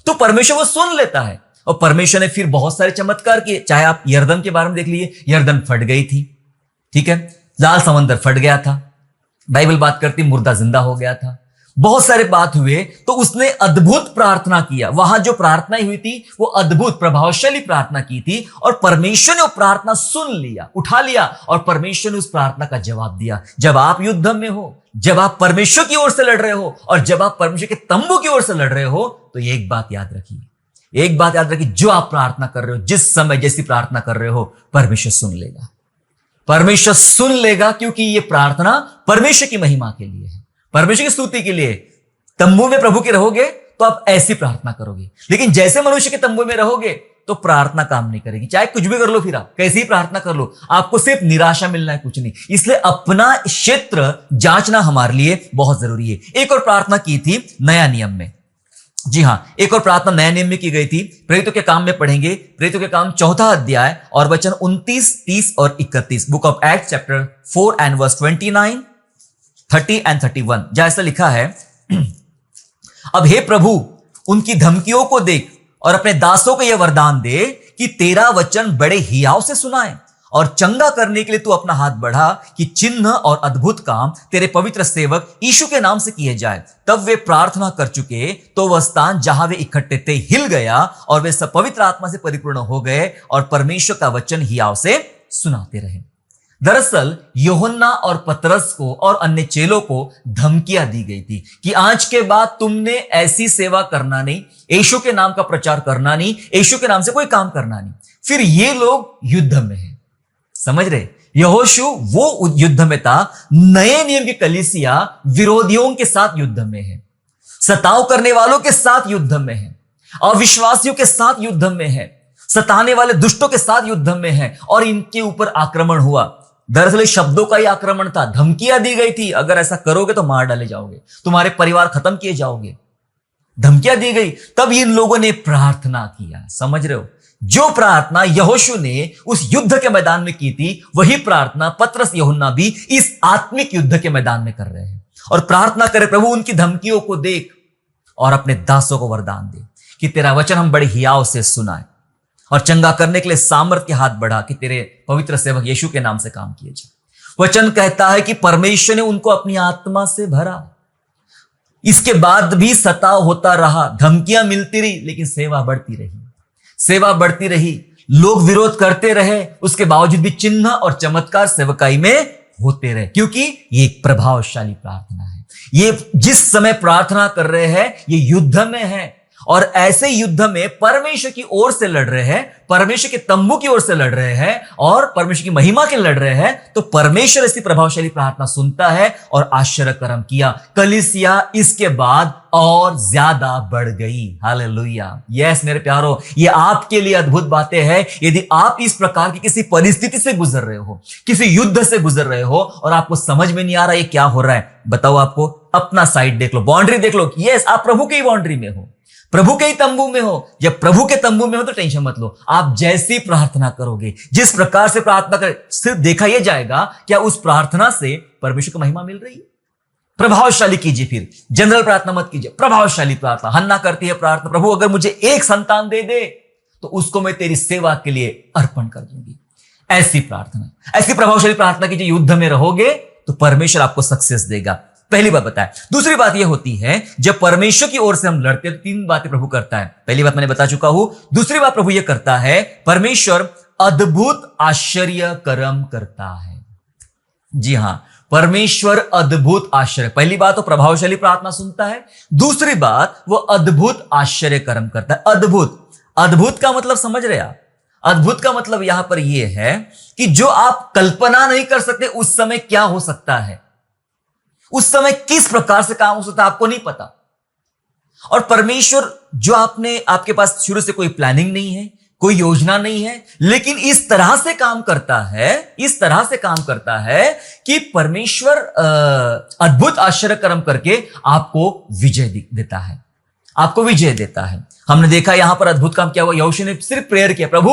तो परमेश्वर वो सुन लेता है। और परमेश्वर ने फिर बहुत सारे चमत्कार किए। चाहे आप यरदन के बारे में देख लीजिए, यरदन फट गई थी, ठीक है, लाल समंदर फट गया था, बाइबल बात करती मुर्दा जिंदा हो गया था, बहुत सारे बात हुए। तो उसने अद्भुत प्रार्थना किया। वहां जो प्रार्थना हुई थी वो अद्भुत प्रभावशाली प्रार्थना की थी, और परमेश्वर ने वो प्रार्थना सुन लिया, उठा लिया, और परमेश्वर ने उस प्रार्थना का जवाब दिया। जब आप युद्ध में हो, जब आप परमेश्वर की ओर से लड़ रहे हो, और जब आप परमेश्वर के तंबू की ओर से लड़ रहे हो, तो ये एक बात याद रखिए, एक बात याद रखिए, जो आप प्रार्थना कर रहे हो, जिस समय जैसी प्रार्थना कर रहे हो, परमेश्वर सुन लेगा। परमेश्वर सुन लेगा, क्योंकि ये प्रार्थना परमेश्वर की महिमा के लिए है, परमेश्वर की स्तुति के लिए। तंबू में प्रभु के रहोगे तो आप ऐसी प्रार्थना करोगे, लेकिन जैसे मनुष्य के तंबू में रहोगे तो प्रार्थना काम नहीं करेगी। चाहे कुछ भी कर लो, फिर आप कैसी ही प्रार्थना कर लो, आपको सिर्फ निराशा मिलना है, कुछ नहीं। इसलिए अपना क्षेत्र जांचना हमारे लिए बहुत जरूरी है। एक और प्रार्थना की थी नया नियम में। जी हां, एक और प्रार्थना नया नियम में की गई थी। प्रेरितों के काम में पढ़ेंगे, प्रेरितों के काम 4 अध्याय और वचन 29, 30 और 31, book of act chapter 4 and verse 29, 30 and 31। जहां ऐसा लिखा है, अब हे प्रभु, उनकी धमकियों को देख और अपने दासों को यह वरदान दे कि तेरा वचन बड़े हियाव से सुनाए, और चंगा करने के लिए तू अपना हाथ बढ़ा कि चिन्ह और अद्भुत काम तेरे पवित्र सेवक यीशु के नाम से किए जाए। तब वे प्रार्थना कर चुके तो वह स्थान जहां वे इकट्ठे थे हिल गया, और वे सब पवित्र आत्मा से परिपूर्ण हो गए और परमेश्वर का वचन हियाव से सुनाते रहे। दरअसल यूहन्ना और पतरस को और अन्य चेलों को धमकियां दी गई थी कि आज के बाद तुमने ऐसी सेवा करना नहीं, यीशु के नाम का प्रचार करना नहीं, यीशु के नाम से कोई काम करना नहीं। फिर ये लोग युद्ध में हैं, समझ रहे? यहोशू वो युद्ध में था, नए नियम की कलीसिया विरोधियों के साथ युद्ध में है, सताव करने वालों के साथ युद्ध में है, अविश्वासियों के साथ युद्ध में है, सताने वाले दुष्टों के साथ युद्ध में है, और इनके ऊपर आक्रमण हुआ। दरअसल शब्दों का ही आक्रमण था, धमकियां दी गई थी, अगर ऐसा करोगे तो मार डाले जाओगे, तुम्हारे परिवार खत्म किए जाओगे, धमकियां दी गई। तब इन लोगों ने प्रार्थना किया, समझ रहे हो? जो प्रार्थना यहोशू ने उस युद्ध के मैदान में की थी, वही प्रार्थना पतरस यूहन्ना भी इस आत्मिक युद्ध के मैदान में कर रहे हैं। और प्रार्थना करे, प्रभु उनकी धमकियों को देख और अपने दासों को वरदान दे कि तेरा वचन हम बड़े हियाव से सुनाए, और चंगा करने के लिए सामर्थ्य के हाथ बढ़ा कि तेरे पवित्र सेवक यीशु के नाम से काम किए जाए। वचन कहता है कि परमेश्वर ने उनको अपनी आत्मा से भरा, इसके बाद भी सताव होता रहा, धमकियां मिलती रही, लेकिन सेवा बढ़ती रही, सेवा बढ़ती रही, लोग विरोध करते रहे, उसके बावजूद भी चिन्ह और चमत्कार सेवकाई में होते रहे, क्योंकि ये एक प्रभावशाली प्रार्थना है। ये जिस समय प्रार्थना कर रहे हैं ये युद्ध में है, और ऐसे युद्ध में परमेश्वर की ओर से लड़ रहे हैं, परमेश्वर के तंबू की ओर से लड़ रहे हैं, और परमेश्वर की महिमा के लड़ रहे हैं, तो परमेश्वर ऐसी प्रभावशाली प्रार्थना सुनता है और आश्चर्य कर्म किया। कलीसिया इसके बाद और ज्यादा बढ़ गई। हालेलुया। यस मेरे प्यारो, ये आपके लिए अद्भुत बातें हैं। यदि आप इस प्रकार की किसी परिस्थिति से गुजर रहे हो, किसी युद्ध से गुजर रहे हो, और आपको समझ में नहीं आ रहा ये क्या हो रहा है, बताओ, आपको अपना साइड देख लो, बाउंड्री देख लो। यस, आप प्रभु की बाउंड्री में हो, प्रभु के ही तंबू में हो। जब प्रभु के तंबू में हो तो टेंशन मत लो, आप जैसी प्रार्थना करोगे, जिस प्रकार से प्रार्थना करें, सिर्फ देखा यह जाएगा क्या उस प्रार्थना से परमेश्वर को महिमा मिल रही है। प्रभावशाली कीजिए, फिर जनरल प्रार्थना मत कीजिए, प्रभावशाली प्रार्थना। हन्ना करती है प्रार्थना, प्रभु अगर मुझे एक संतान दे दे तो उसको मैं तेरी सेवा के लिए अर्पण कर दूंगी। ऐसी प्रार्थना, ऐसी प्रभावशाली प्रार्थना कीजिए। युद्ध में रहोगे तो परमेश्वर आपको सक्सेस देगा। पहली बात बताया। दूसरी बात यह होती है, जब परमेश्वर की ओर से हम लड़ते हैं तो 3 बातें प्रभु करता है। पहली बात मैंने बता चुका हूं। दूसरी बात प्रभु यह करता है, परमेश्वर अद्भुत आश्चर्य कर्म करता है। जी हां, परमेश्वर अद्भुत आश्चर्य, पहली बात तो प्रभावशाली प्रार्थना सुनता है, दूसरी बात वो अद्भुत आश्चर्य कर्म करता है। अद्भुत, अद्भुत का मतलब समझ रहे आप? अद्भुत का मतलब यहां पर यह है कि जो आप कल्पना नहीं कर सकते उस समय क्या हो सकता है, उस समय किस प्रकार से काम हो सकता है आपको नहीं पता। और परमेश्वर जो आपके पास शुरू से कोई प्लानिंग नहीं है, कोई योजना नहीं है, लेकिन इस तरह से काम करता है, इस तरह से काम करता है कि परमेश्वर अद्भुत आश्चर्य कर्म करके आपको विजय देता है, आपको विजय देता है। हमने देखा यहां पर अद्भुत काम क्या हुआ, यहोशू ने सिर्फ प्रेयर किया, प्रभु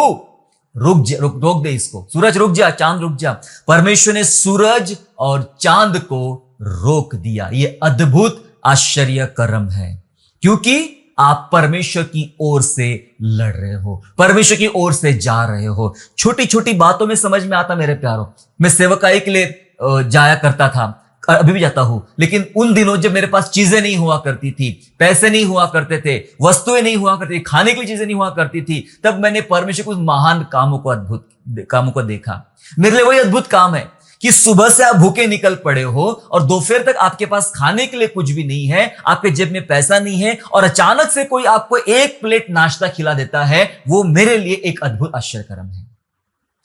रोक दे इसको, सूरज रुक जा, चांद रुक जा। परमेश्वर ने सूरज और चांद को रोक दिया। यह अद्भुत आश्चर्य कर्म है, क्योंकि आप परमेश्वर की ओर से लड़ रहे हो, परमेश्वर की ओर से जा रहे हो। छोटी छोटी बातों में समझ में आता मेरे प्यारों। मैं सेवकाई के लिए जाया करता था, अभी भी जाता हूं, लेकिन उन दिनों जब मेरे पास चीजें नहीं हुआ करती थी, पैसे नहीं हुआ करते थे, वस्तुएं नहीं हुआ करती, खाने की चीजें नहीं हुआ करती थी, तब मैंने परमेश्वर के उस महान कामों को, अद्भुत कामों को देखा। मेरे लिए वही अद्भुत काम है कि सुबह से आप भूखे निकल पड़े हो और दोपहर तक आपके पास खाने के लिए कुछ भी नहीं है, आपके जेब में पैसा नहीं है, और अचानक से कोई आपको एक प्लेट नाश्ता खिला देता है। वो मेरे लिए एक अद्भुत आश्चर्य कर्म है।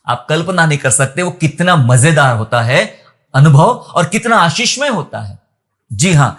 आप कल्पना नहीं कर सकते वो कितना मजेदार होता है अनुभव और कितना आशीषमय होता है। जी हां,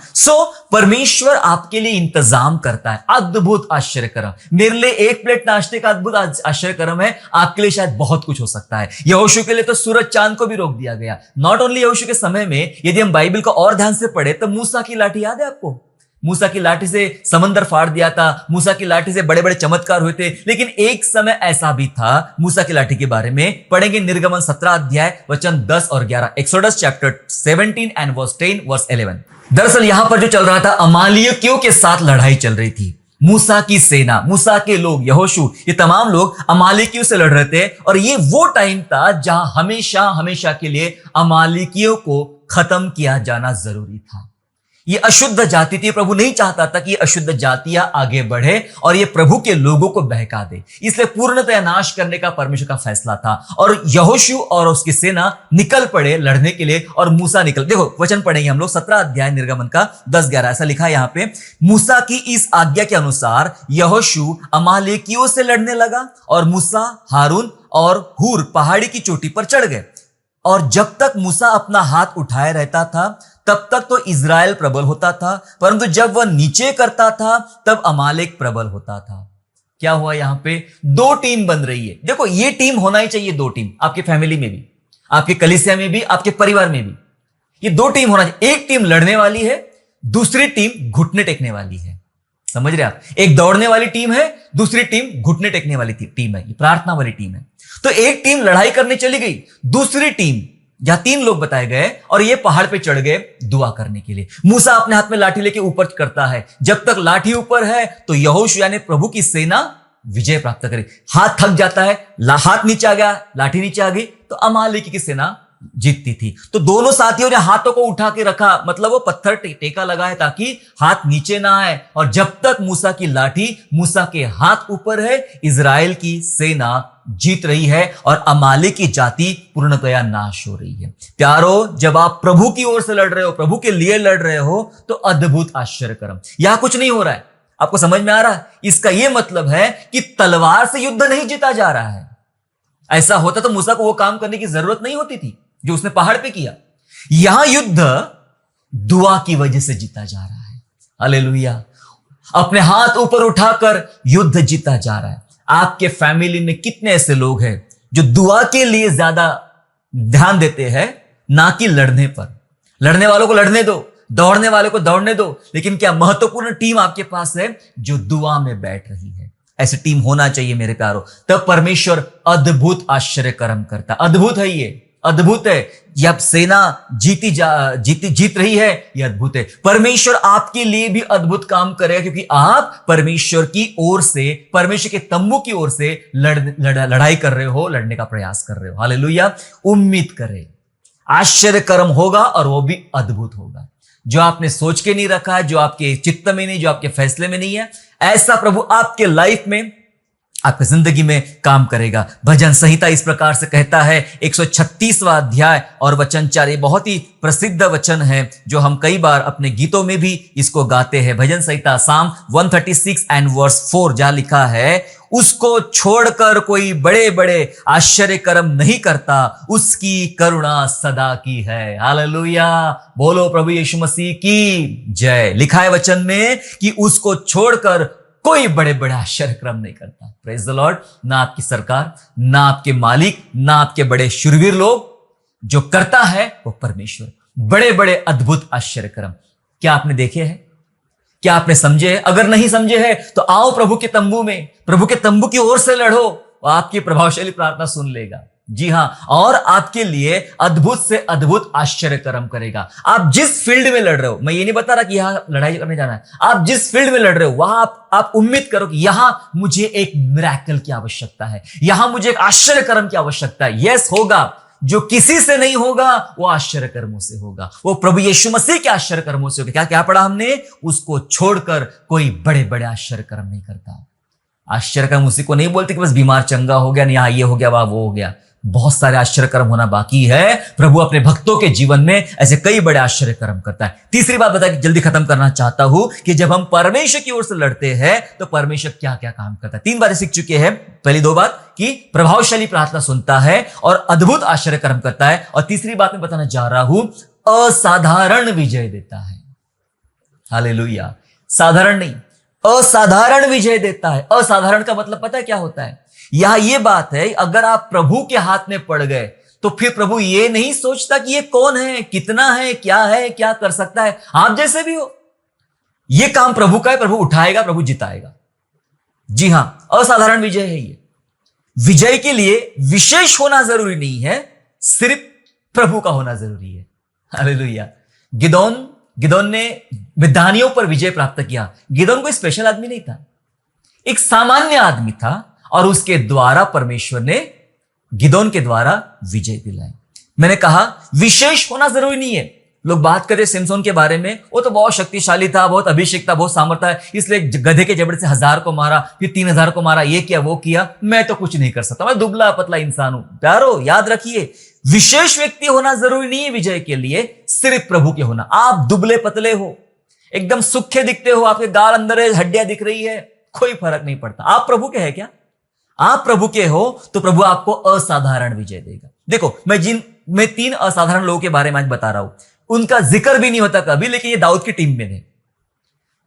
परमेश्वर आपके लिए इंतजाम करता है। अद्भुत आश्चर्य कर्म, मेरे लिए एक प्लेट नाश्ते का अद्भुत आश्चर्य कर्म है, आपके लिए शायद बहुत कुछ हो सकता है। यहोशू के लिए तो सूरज चांद को भी रोक दिया गया। नॉट ओनली यहोशू के समय में, यदि हम बाइबल को और ध्यान से पढ़े तो मूसा की लाठी याद है आपको? मूसा की लाठी से समंदर फाड़ दिया था, मूसा की लाठी से बड़े बड़े चमत्कार हुए थे। लेकिन एक समय ऐसा भी था, मूसा की लाठी के बारे में पढ़ेंगे निर्गमन 17 अध्याय वचन 10 और 11, Exodus chapter 17 and verse 10 verse 11। दरअसल यहां पर जो चल रहा था, अमालेकियों के साथ लड़ाई चल रही थी। मूसा की सेना, मूसा के लोग, यहोशू, ये तमाम लोग अमालेकियों से लड़ रहे थे। और ये वो टाइम था जहां हमेशा हमेशा के लिए अमालेकियों को खत्म किया जाना जरूरी था। ये अशुद्ध जाति थी, प्रभु नहीं चाहता था कि ये अशुद्ध जातियां आगे बढ़े और ये प्रभु के लोगों को बहका दे, इसलिए पूर्णतया नाश करने का परमेश्वर का फैसला था। और यहोशू और उसकी सेना निकल पड़े लड़ने के लिए, और मूसा निकल, देखो वचन पढ़ेंगे हम लोग 17 अध्याय निर्गमन का 10-11, ऐसा लिखा है यहाँ पे। मूसा की इस आज्ञा के अनुसार यहोशू अमालेकियों से लड़ने लगा, और मूसा, हारून और हूर पहाड़ी की चोटी पर चढ़ गए। और जब तक मूसा अपना हाथ उठाए रहता था तब तक तो इजराइल प्रबल होता था, परंतु जब वह नीचे करता था तब अमालेक प्रबल होता था। क्या हुआ यहां पे? दो टीम बन रही है। देखो, ये टीम होना ही चाहिए, दो टीम, आपके फैमिली में भी, आपके कलीसिया में भी, आपके परिवार में भी। ये दो टीम होना चाहिए। एक टीम लड़ने वाली है, दूसरी टीम घुटने टेकने वाली है। समझ रहे आप? एक दौड़ने वाली टीम है, दूसरी टीम घुटने टेकने वाली टीम है, ये प्रार्थना वाली टीम है। तो एक टीम लड़ाई करने चली गई, दूसरी टीम, जहां 3 लोग बताए गए, और ये पहाड़ पे चढ़ गए दुआ करने के लिए। मूसा अपने हाथ में लाठी लेके ऊपर करता है। जब तक लाठी ऊपर है तो यहोशू यानी प्रभु की सेना विजय प्राप्त करे। हाथ थक जाता है, हाथ नीचे आ गया, लाठी नीचे आ गई, तो अमालेकी की सेना जीतती थी। तो दोनों साथियों ने हाथों को उठा के रखा, मतलब वो पत्थर टेका लगा है ताकि हाथ नीचे ना आए। और जब तक मूसा की लाठी, मूसा के हाथ ऊपर है, इजराइल की सेना जीत रही है और अमालेक की जाति पूर्णतया नाश हो रही है। प्यारो, जब आप प्रभु की ओर से लड़ रहे हो, प्रभु के लिए लड़ रहे हो, तो अद्भुत आश्चर्य कर्म। यहां कुछ नहीं हो रहा है, आपको समझ में आ रहा है? इसका यह मतलब है कि तलवार से युद्ध नहीं जीता जा रहा है। ऐसा होता तो मूसा को वो काम करने की जरूरत नहीं होती थी जो उसने पहाड़ पे किया। यहां युद्ध दुआ की वजह से जीता जा रहा है। हालेलुया! अपने हाथ ऊपर उठाकर युद्ध जीता जा रहा है। आपके फैमिली में कितने ऐसे लोग हैं जो दुआ के लिए ज्यादा ध्यान देते हैं, ना कि लड़ने पर? लड़ने वालों को लड़ने दो, दौड़ने वालों को दौड़ने दो, लेकिन क्या महत्वपूर्ण टीम आपके पास है जो दुआ में बैठ रही है। ऐसी टीम होना चाहिए मेरे प्यारो, तब परमेश्वर अद्भुत आश्चर्य कर्म करता। अद्भुत है, ये अद्भुत है। जब सेना जीत रही है, यह अद्भुत है। परमेश्वर आपके लिए भी अद्भुत काम करेगा, क्योंकि आप परमेश्वर की ओर से, परमेश्वर के तंबू की ओर से लड़ाई कर रहे हो, लड़ने का प्रयास कर रहे हो। हालेलुया! उम्मीद करें आश्चर्य कर्म होगा और वो भी अद्भुत होगा। जो आपने सोच के नहीं रखा है, जो आपके चित्त में नहीं, जो आपके फैसले में नहीं है, ऐसा प्रभु आपके लाइफ में आपकी जिंदगी में काम करेगा। भजन संहिता इस प्रकार से कहता है, 136वां अध्याय और वचन 4, ये बहुत ही प्रसिद्ध वचन है जो हम कई बार अपने गीतों में भी इसको गाते हैं। भजन संहिता साम 136 एंड वर्स 4 जहां लिखा है, उसको छोड़कर कोई बड़े बड़े आश्चर्य कर्म नहीं करता, उसकी करुणा सदा की है। हालेलुया, बोलो प्रभु यीशु मसीह की जय। लिखा है वचन में कि उसको छोड़कर कोई बड़े बड़े आश्चर्य कर्म नहीं करता। Praise the Lord. ना आपकी सरकार, ना आपके मालिक, ना आपके बड़े शूरवीर लोग, जो करता है वो परमेश्वर। बड़े बड़े अद्भुत आश्चर्य कर्म क्या आपने देखे हैं? क्या आपने समझे हैं? अगर नहीं समझे हैं तो आओ प्रभु के तंबू में, प्रभु के तंबू की ओर से लड़ो, वो आपकी प्रभावशाली प्रार्थना सुन लेगा। जी हां, और आपके लिए अद्भुत से अद्भुत आश्चर्य कर्म करेगा। आप जिस फील्ड में लड़ रहे हो, मैं ये नहीं बता रहा कि यहां लड़ाई करने जाना है, आप जिस फील्ड में लड़ रहे हो वहां आप उम्मीद करो कि यहां मुझे एक मिरेकल की आवश्यकता है, यहां मुझे एक आश्चर्य कर्म की आवश्यकता है। यस, होगा। जो किसी से नहीं होगा वो आश्चर्य कर्मों से होगा, वो प्रभु यीशु मसीह के आश्चर्य कर्मों से होगा। क्या क्या पढ़ा हमने? उसको छोड़कर कोई बड़े बड़े आश्चर्य कर्म नहीं करता। आश्चर्य कर्म उसी को नहीं बोलते कि बस बीमार चंगा हो गया, यहाँ ये हो गया, वहां वो हो गया। बहुत सारे आश्चर्य कर्म होना बाकी है। प्रभु अपने भक्तों के जीवन में ऐसे कई बड़े आश्चर्य कर्म करता है। तीसरी बात बता के जल्दी खत्म करना चाहता हूं कि जब हम परमेश्वर की ओर से लड़ते हैं तो परमेश्वर क्या क्या काम करता है। 3 बातें सीख चुके हैं। पहली 2 बात कि प्रभावशाली प्रार्थना सुनता है और अद्भुत आश्चर्य कर्म करता है, और तीसरी बात मैं बताना चाह रहा हूं, असाधारण विजय देता है। हालेलुया, साधारण नहीं, असाधारण विजय देता है। असाधारण का मतलब पता है क्या होता है? यहां यह बात है, अगर आप प्रभु के हाथ में पड़ गए तो फिर प्रभु ये नहीं सोचता कि ये कौन है, कितना है, क्या कर सकता है, आप जैसे भी हो। ये काम प्रभु का है, प्रभु उठाएगा, प्रभु जिताएगा। जी हां, असाधारण विजय है ये। विजय के लिए विशेष होना जरूरी नहीं है, सिर्फ प्रभु का होना जरूरी है। हालेलुया। गिदोन ने मिद्यानियों पर विजय प्राप्त किया। गिदोन कोई स्पेशल आदमी नहीं था, एक सामान्य आदमी था, और उसके द्वारा परमेश्वर ने गिदोन के द्वारा विजय दिलाई। मैंने कहा विशेष होना जरूरी नहीं है। लोग बात करते सिमसोन के बारे में, वो तो बहुत शक्तिशाली था, बहुत अभिषेक था, बहुत सामर्थ्य है, इसलिए गधे के जबड़े से 1000 को मारा, फिर 3000 को मारा, ये किया वो किया। मैं तो कुछ नहीं कर सकता, मैं दुबला पतला इंसान हूं। प्यारो, याद रखिए, विशेष व्यक्ति होना जरूरी नहीं है विजय के लिए, सिर्फ प्रभु के होना। आप दुबले पतले हो, एकदम सूखे दिखते हो, आपके गाल अंदर है, हड्डियां दिख रही है, कोई फर्क नहीं पड़ता। आप प्रभु के हैं क्या? आप प्रभु के हो तो प्रभु आपको असाधारण विजय देगा। देखो, मैं 3 असाधारण लोगों के बारे में आज बता रहा हूं, उनका जिक्र भी नहीं होता कभी, लेकिन ये दाऊद की टीम में थे।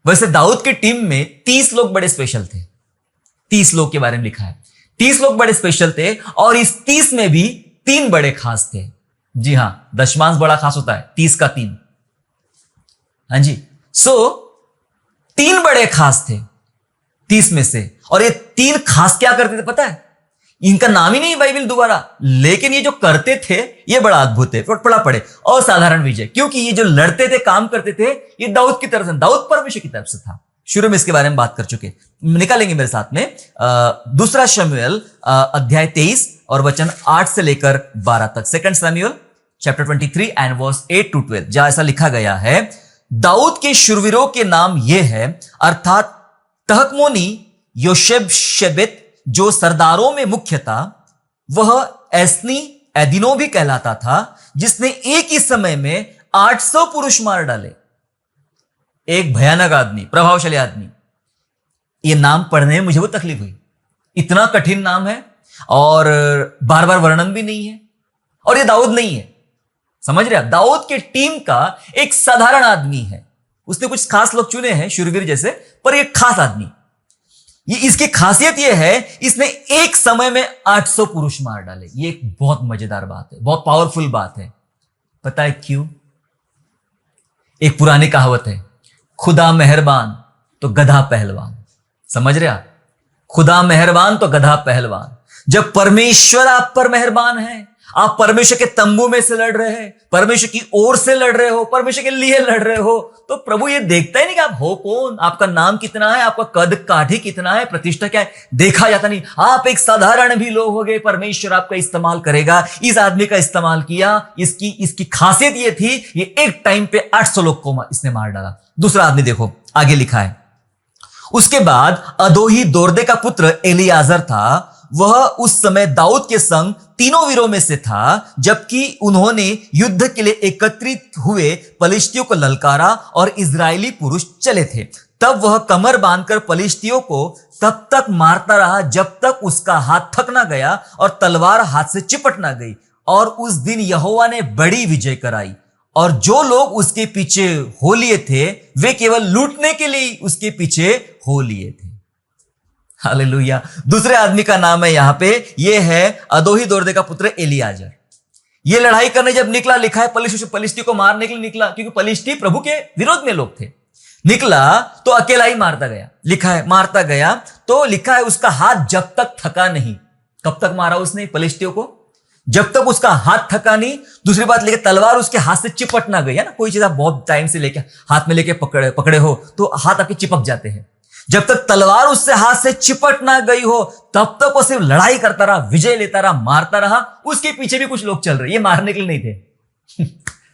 वैसे दाऊद की टीम में 30 लोग बड़े स्पेशल थे। 30 लोग के बारे में लिखा है, 30 लोग बड़े स्पेशल थे, और इस 30 में भी 3 बड़े खास थे। जी हां, दशमांश बड़ा खास होता है, 30 का 3। हाँ जी, 3 बड़े खास थे 30 में से। और ये 3 खास क्या करते थे पता है? इनका नाम ही नहीं बाइबल दोबारा, लेकिन ये जो करते थे ये बड़ा अद्भुत है। पढ़ा पड़े, असाधारण विजय, क्योंकि ये जो लड़ते थे, काम करते थे, ये दाऊद की तरफ से, दाऊद परमेश्वर की तरफ से था। शुरू में इसके बारे में बात कर चुके, निकालेंगे मेरे साथ में। 2 शमूएल अध्याय 23 और वचन 8 से लेकर 12 तक। 2 शमूएल चैप्टर 23 एंड वर्स 8 to 12, जहां ऐसा लिखा गया है, दाऊद के शूरवीरों के नाम ये है, अर्थात तहकमोनी योशेब शेबेत जो सरदारों में मुख्य था, वह एस्नी एदिनो भी कहलाता था, जिसने एक ही समय में 800 पुरुष मार डाले। एक भयानक आदमी, प्रभावशाली आदमी। यह नाम पढ़ने में मुझे वो तकलीफ हुई, इतना कठिन नाम है और बार बार वर्णन भी नहीं है, और यह दाऊद नहीं है। समझ रहे आप? दाऊद के टीम का एक साधारण आदमी है। उसने कुछ खास लोग चुने हैं शूरवीर जैसे, पर एक खास आदमी। ये इसकी खासियत यह है, इसने एक समय में 800 पुरुष मार डाले। ये एक बहुत मजेदार बात है, बहुत पावरफुल बात है। पता है क्यों? एक पुरानी कहावत है, खुदा मेहरबान तो गधा पहलवान। समझ रहे आप? खुदा मेहरबान तो गधा पहलवान। जब परमेश्वर आप पर मेहरबान है, आप परमेश्वर के तंबू में से लड़ रहे हैं, परमेश्वर की ओर से लड़ रहे हो, परमेश्वर के लिए लड़ रहे हो, तो प्रभु ये देखता ही नहीं कि आप हो कौन, आपका नाम कितना है, आपका कद काठी कितना है, प्रतिष्ठा क्या है, देखा जाता नहीं। आप एक साधारण भी लोग हो गए, परमेश्वर आपका इस्तेमाल करेगा। इस आदमी का इस्तेमाल किया, इसकी खासियत ये थी, ये एक टाइम पे 800 लोग को इसने मार डाला। दूसरा आदमी देखो, आगे लिखा है, उसके बाद अदोही दोर्दे का पुत्र एलियाजर था। वह उस समय दाऊद के संग तीनों वीरों में से था, जबकि उन्होंने युद्ध के लिए एकत्रित हुए पलिश्तियों को ललकारा और इजरायली पुरुष चले थे। तब वह कमर बांधकर पलिश्तियों को तब तक मारता रहा जब तक उसका हाथ थक ना गया और तलवार हाथ से चिपट ना गई। और उस दिन यहोवा ने बड़ी विजय कराई, और जो लोग उसके पीछे हो लिए थे वे केवल लूटने के लिए उसके पीछे हो लिए थे। हालेलुया। दूसरे आदमी का नाम है यहां पे, ये है अदोही दोर्दे का पुत्र एलियाजर। ये लड़ाई करने जब निकला, लिखा है पलिश्ती को मारने के लिए निकला, क्योंकि पलिश्ती प्रभु के विरोध में लोग थे। निकला तो अकेला ही मारता गया, लिखा है मारता गया। तो लिखा है उसका हाथ जब तक थका नहीं। कब तक मारा उसने पलिश्तियों को? जब तक उसका हाथ थका नहीं। दूसरी बात, लेके तलवार उसके हाथ से चिपट ना गई है ना। कोई चीज आप बहुत टाइम से लेके हाथ में लेके पकड़े हो तो हाथ आपके चिपक जाते हैं। जब तक तलवार उससे हाथ से चिपट ना गई हो तब तक वो सिर्फ लड़ाई करता रहा, विजय लेता रहा, मारता रहा। उसके पीछे भी कुछ लोग चल रहे, ये मारने के लिए नहीं थे।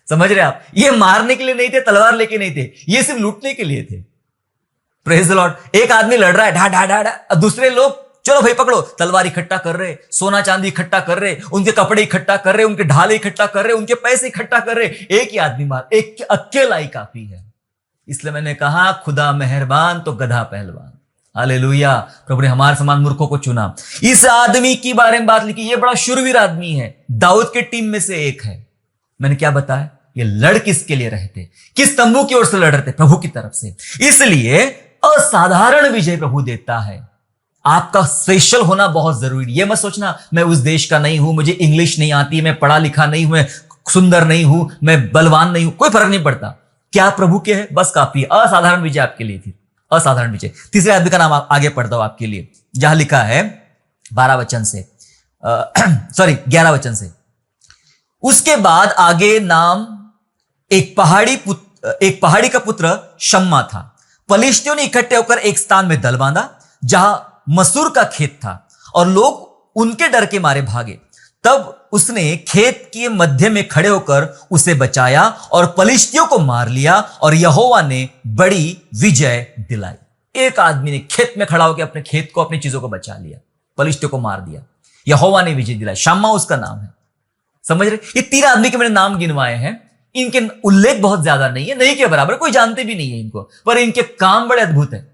समझ रहे आप? ये मारने के लिए नहीं थे, तलवार लेके नहीं थे, ये सिर्फ लूटने के लिए थे। Praise the Lord. एक आदमी लड़ रहा है, ढा ढा ढा ढा, दूसरे लोग चलो भाई पकड़ो, तलवार इकट्ठा कर रहे, सोना चांदी इकट्ठा कर रहे, उनके कपड़े इकट्ठा कर रहे, उनके ढाले इकट्ठा कर रहे, उनके पैसे इकट्ठा कर रहे। एक ही आदमी मार, एक अकेला ही काफी है। इसलिए मैंने कहा खुदा मेहरबान तो गधा पहलवान। हालेलुया। प्रभु ने हमारे समान मूर्खों को चुना। इस आदमी की बारे में बात लिखी, ये बड़ा शूरवीर आदमी है, दाऊद के टीम में से एक है। मैंने क्या बताया? ये लड़ किसके लिए रहे थे? किस तंबू की ओर से लड़ रहे थे? प्रभु की तरफ से। इसलिए असाधारण विजय प्रभु देता है। आपका स्पेशल होना बहुत जरूरी। ये मत सोचना मैं उस देश का नहीं हूं, मुझे इंग्लिश नहीं आती, मैं पढ़ा लिखा नहीं हूं, मैं सुंदर नहीं हूं, मैं बलवान नहीं हूं, कोई फर्क नहीं पड़ता। क्या प्रभु के है बस काफी। असाधारण विजय आपके लिए थी, असाधारण विजय। तीसरे आदमी का नाम आगे पढ़ता हूं आपके लिए, जहां लिखा है 12 वचन से 11 वचन से। उसके बाद आगे नाम एक पहाड़ी का पुत्र शम्मा था। पलिश्तियों ने इकट्ठे होकर एक स्थान में दल बांधा जहां मसूर का खेत था, और लोग उनके डर के मारे भागे। तब उसने खेत के मध्य में खड़े होकर उसे बचाया और पलिश्तियों को मार लिया, और यहोवा ने बड़ी विजय दिलाई। एक आदमी ने खेत में खड़ा होकर अपने खेत को, अपनी चीजों को बचा लिया, पलिश्तियों को मार दिया, यहोवा ने विजय दिलाई। शम्मा उसका नाम है। समझ रहे? ये 3 आदमी के मैंने नाम गिनवाए हैं। इनके उल्लेख बहुत ज्यादा नहीं है, नहीं के बराबर, कोई जानते भी नहीं है इनको, पर इनके काम बड़े अद्भुत है।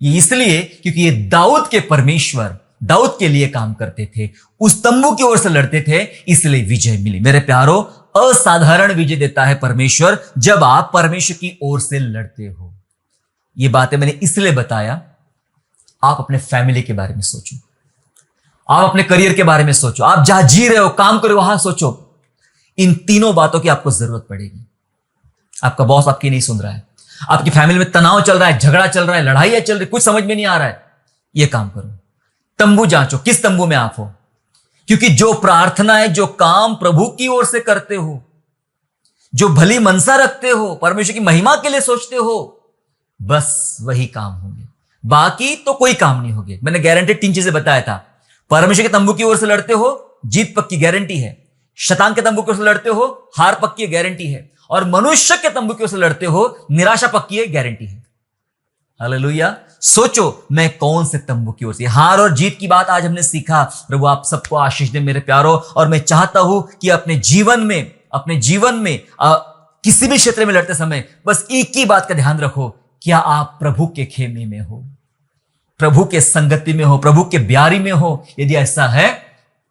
ये इसलिए क्योंकि ये दाऊद के परमेश्वर दाऊद के लिए काम करते थे, उस तंबू की ओर से लड़ते थे, इसलिए विजय मिली। मेरे प्यारों, असाधारण विजय देता है परमेश्वर जब आप परमेश्वर की ओर से लड़ते हो। ये बातें मैंने इसलिए बताया, आप अपने फैमिली के बारे में सोचो, आप अपने करियर के बारे में सोचो, आप जहां जी रहे हो, काम करो, वहां सोचो। इन तीनों बातों की आपको जरूरत पड़ेगी। आपका बॉस आपकी नहीं सुन रहा है, आपकी फैमिली में तनाव चल रहा है, झगड़ा चल रहा है, लड़ाइयां चल रही, कुछ समझ में नहीं आ रहा है, यह काम करो। तंबू जांचो, किस तंबू में आप हो, क्योंकि जो प्रार्थना है, जो काम प्रभु की ओर से करते हो, जो भली मनसा रखते हो, परमेश्वर की महिमा के लिए सोचते हो, बस वही काम होंगे, बाकी तो कोई काम नहीं होंगे। मैंने गारंटेड 3 चीजें बताया था। परमेश्वर के तंबू की ओर से लड़ते हो, जीत पक्की गारंटी है। शैतान के तंबू की ओर से लड़ते हो, हार पक्की गारंटी है। और मनुष्य के तंबू की ओर से लड़ते हो, निराशा पक्की है, गारंटी है। हालेलुया। सोचो मैं कौन से तंबू की ओर से। हार और जीत की बात आज हमने सीखा। प्रभु आप सबको आशीष दे मेरे प्यारों। और मैं चाहता हूं कि अपने जीवन में किसी भी क्षेत्र में लड़ते समय बस एक ही बात का ध्यान रखो, क्या आप प्रभु के खेमे में हो, प्रभु के संगति में हो, प्रभु के ब्यारी में हो। यदि ऐसा है,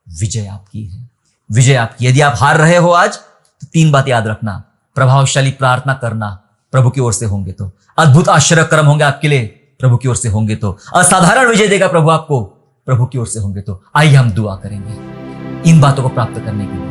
विजय आपकी है, विजय आपकी। यदि आप हार रहे हो आज, तो 3 बात याद रखना। प्रभावशाली प्रार्थना करना, प्रभु की ओर से होंगे तो। अद्भुत आश्चर्य कर्म होंगे आपके लिए, प्रभु की ओर से होंगे तो। असाधारण विजय देगा प्रभु आपको, प्रभु की ओर से होंगे तो। आइए हम दुआ करेंगे इन बातों को प्राप्त करने के लिए।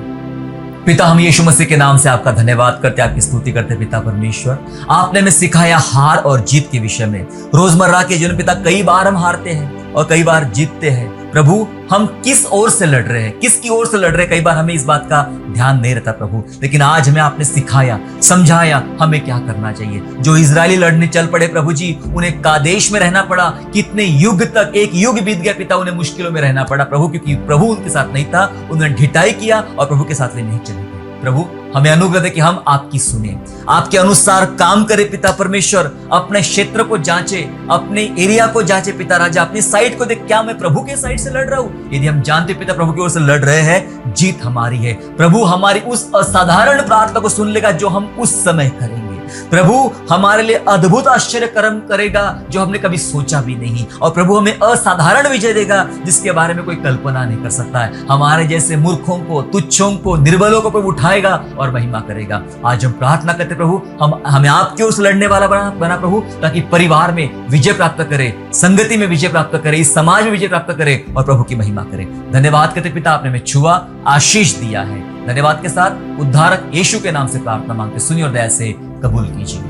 पिता, हम यीशु मसीह के नाम से आपका धन्यवाद करते, आपकी स्तुति करते। पिता परमेश्वर, आपने हमें सिखाया हार और जीत के विषय में। रोजमर्रा के जीवन पिता, कई बार हम हारते हैं और कई बार जीतते हैं। प्रभु, हम किस ओर से लड़ रहे हैं, किसकी ओर से लड़ रहे हैं, कई बार हमें इस बात का ध्यान नहीं रहता प्रभु। लेकिन आज हमें आपने सिखाया, समझाया हमें क्या करना चाहिए। जो इजरायली लड़ने चल पड़े प्रभु जी, उन्हें कादेश में रहना पड़ा, कितने युग तक, एक युग बीत गया पिता, उन्हें मुश्किलों में रहना पड़ा प्रभु, क्योंकि प्रभु उनके साथ नहीं था। उन्होंने ढिठाई किया और प्रभु के साथ वे नहीं चले गए। प्रभु हमें अनुग्रह दे कि हम आपकी सुने, आपके अनुसार काम करे पिता परमेश्वर। अपने क्षेत्र को जांचे, अपने एरिया को जांचे पिता राजा, अपनी साइड को देख, क्या मैं प्रभु के साइड से लड़ रहा हूं? यदि हम जानते पिता प्रभु की ओर से लड़ रहे हैं, जीत हमारी है। प्रभु हमारी उस असाधारण प्रार्थना को सुन लेगा जो हम उस समय करेंगे। प्रभु हमारे लिए अद्भुत आश्चर्य कर्म करेगा जो हमने कभी सोचा भी नहीं, और प्रभु हमें असाधारण विजय देगा जिसके बारे में कोई कल्पना नहीं कर सकता है। हमारे जैसे मूर्खों को, तुच्छों को, निर्बलों को उठाएगा और महिमा करेगा। आज हम प्रार्थना करते प्रभु, हमें आपके उस लड़ने वाला बना प्रभु, ताकि परिवार में विजय प्राप्त करे, संगति में विजय प्राप्त करे, इस समाज में विजय प्राप्त करे और प्रभु की महिमा करे। धन्यवाद करते पिता, आपने हमें छुआ, आशीष दिया है। धन्यवाद के साथ उद्धारक यीशु के नाम से प्रार्थना मांगते सुनिए और दया से कबूल कीजिए,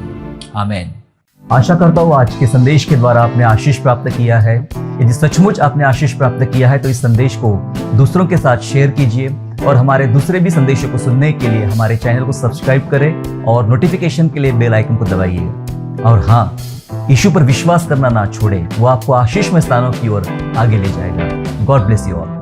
आमीन। आशा करता हूँ आज के संदेश के द्वारा आपने आशीष प्राप्त किया है। यदि सचमुच आपने आशीष प्राप्त किया है तो इस संदेश को दूसरों के साथ शेयर कीजिए, और हमारे दूसरे भी संदेशों को सुनने के लिए हमारे चैनल को सब्सक्राइब करें और नोटिफिकेशन के लिए बेल आइकन को दबाइए। और हाँ, यीशु पर विश्वास करना ना छोड़े, वो आपको आशीषमय स्थानों की ओर आगे ले जाएगा। God bless you all.